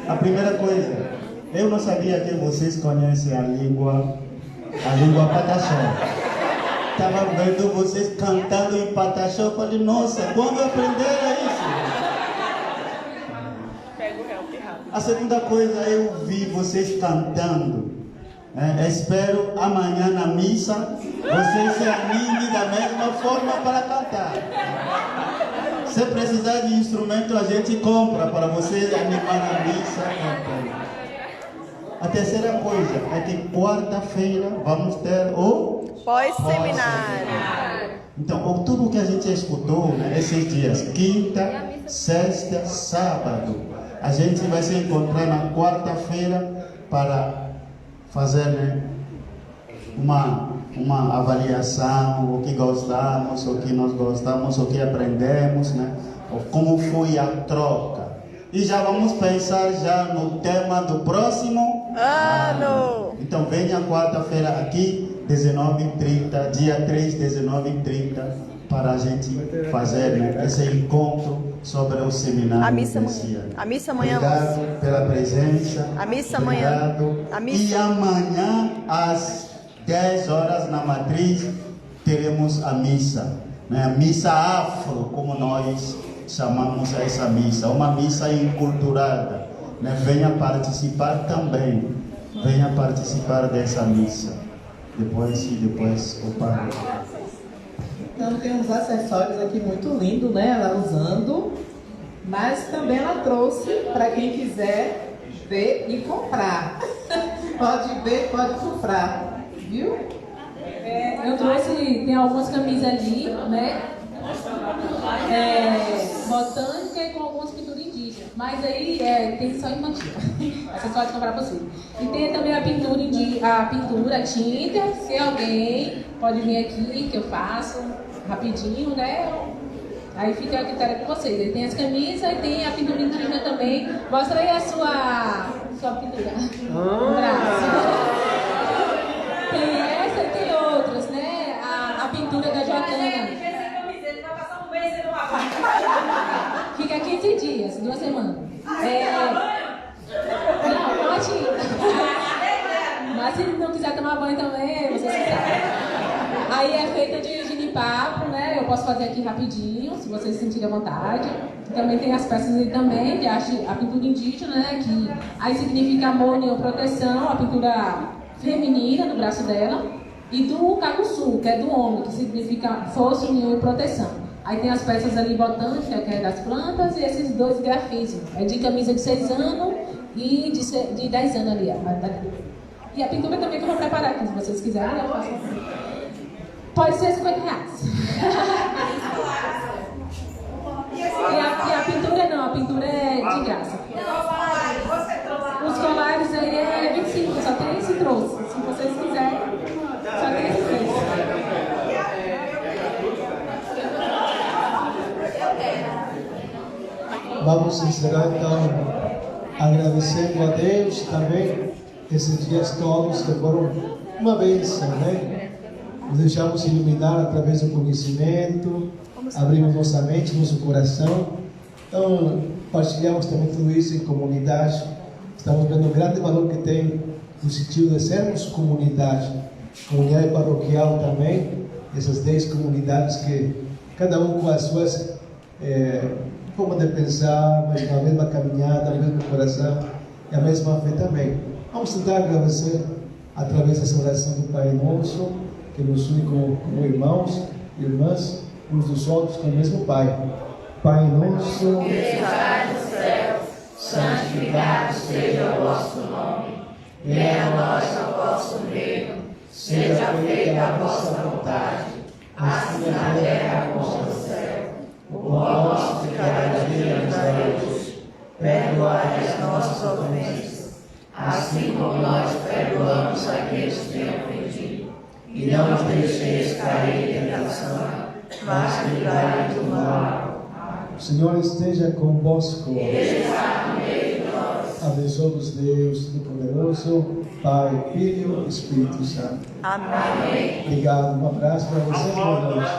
A primeira coisa, eu não sabia que vocês conhecem a língua pataxó. Estava vendo vocês cantando em pataxó, falei, nossa, quando aprenderam isso? A segunda coisa, eu vi vocês cantando. Espero amanhã na missa vocês se animem da mesma forma para cantar. Se precisar de instrumento, a gente compra para vocês animar na missa cantando. A terceira coisa é que quarta-feira vamos ter o pós-seminário. Então, tudo que a gente escutou nesses dias, quinta, sexta, sábado, a gente vai se encontrar na quarta-feira para fazer uma avaliação, o que gostamos, o que nós gostamos, o que aprendemos, como foi a troca. E já vamos pensar já no tema do próximo ano. Então venha quarta-feira aqui, 19h30, dia 3, 19h30, para a gente fazer esse encontro sobre o seminário. A missa amanhã. Obrigado pela presença. A missa obrigado. amanhã. E amanhã, às 10 horas, na matriz, teremos a missa. A missa afro, como nós chamamos essa missa. Uma missa enculturada. Venha participar também. Venha participar dessa missa. Depois o padre. Então tem uns acessórios aqui muito lindos, ela usando, mas também ela trouxe para quem quiser ver e comprar. Pode ver, pode comprar, viu? Eu trouxe, tem algumas camisas ali, botânica e com algumas pinturas indígenas, mas aí tem só infantil. Essa só de comprar para você. E tem também a pintura tinta, se alguém pode vir aqui que eu faço rapidinho, Aí fica a critério com vocês. Aí tem as camisas e tem a pintura indígena também. Mostra aí a sua pintura. No braço. Tem essa e tem outras, A pintura da Jocana. Fica 15 dias, 2 semanas. Não, pode ir. Mas se não quiser tomar banho também, vocês sabem. Aí é feita de ginipapo, Eu posso fazer aqui rapidinho, se vocês se sentirem à vontade. Também tem as peças aí também, de a pintura indígena, que aí significa amor, união, proteção, a pintura feminina do braço dela. E do cacuçu, que é do homem, que significa força, união e proteção. Aí tem as peças ali botânicas, que é das plantas, e esses 2 grafismos. É de camisa de 6 anos e de 10 anos ali. E a pintura também que eu vou preparar aqui, se vocês quiserem, eu faço. Pode ser R$50. E a pintura não, a pintura é de graça. Os colares aí é 25, só tem esse trouxe. Se vocês quiserem, só tem esse trouxe. Vamos encerrar então agradecendo a Deus também esses dias todos que foram uma bênção, Nos deixamos iluminar através do conhecimento, abrimos nossa mente, nosso coração. Então, partilhamos também tudo isso em comunidade. Estamos vendo o grande valor que tem no sentido de sermos comunidade paroquial também, essas 10 comunidades que cada um com as suas formas de pensar, mas com a mesma caminhada, o mesmo coração e a mesma fé também. Vamos tentar agradecer através dessa oração do Pai Nosso, que nos une como irmãos e irmãs, uns dos outros com o mesmo Pai. Pai nosso, que estais no céu, santificado seja o vosso nome. Venha a nós o vosso reino, seja feita a vossa vontade, assim na terra como no céu. O pão nosso de cada dia nos dai hoje. Perdoai as nossas ofensas, assim como nós perdoamos aqueles que têm ofendido. E não nos deixeis cair em tentação, mas livrai-nos do mal. O Senhor esteja convosco. Ele está no meio de nós. Abençoe-vos Deus Todo-Poderoso, Pai, Filho e Espírito Santo. Amém. Obrigado, um abraço para vocês. Boa noite.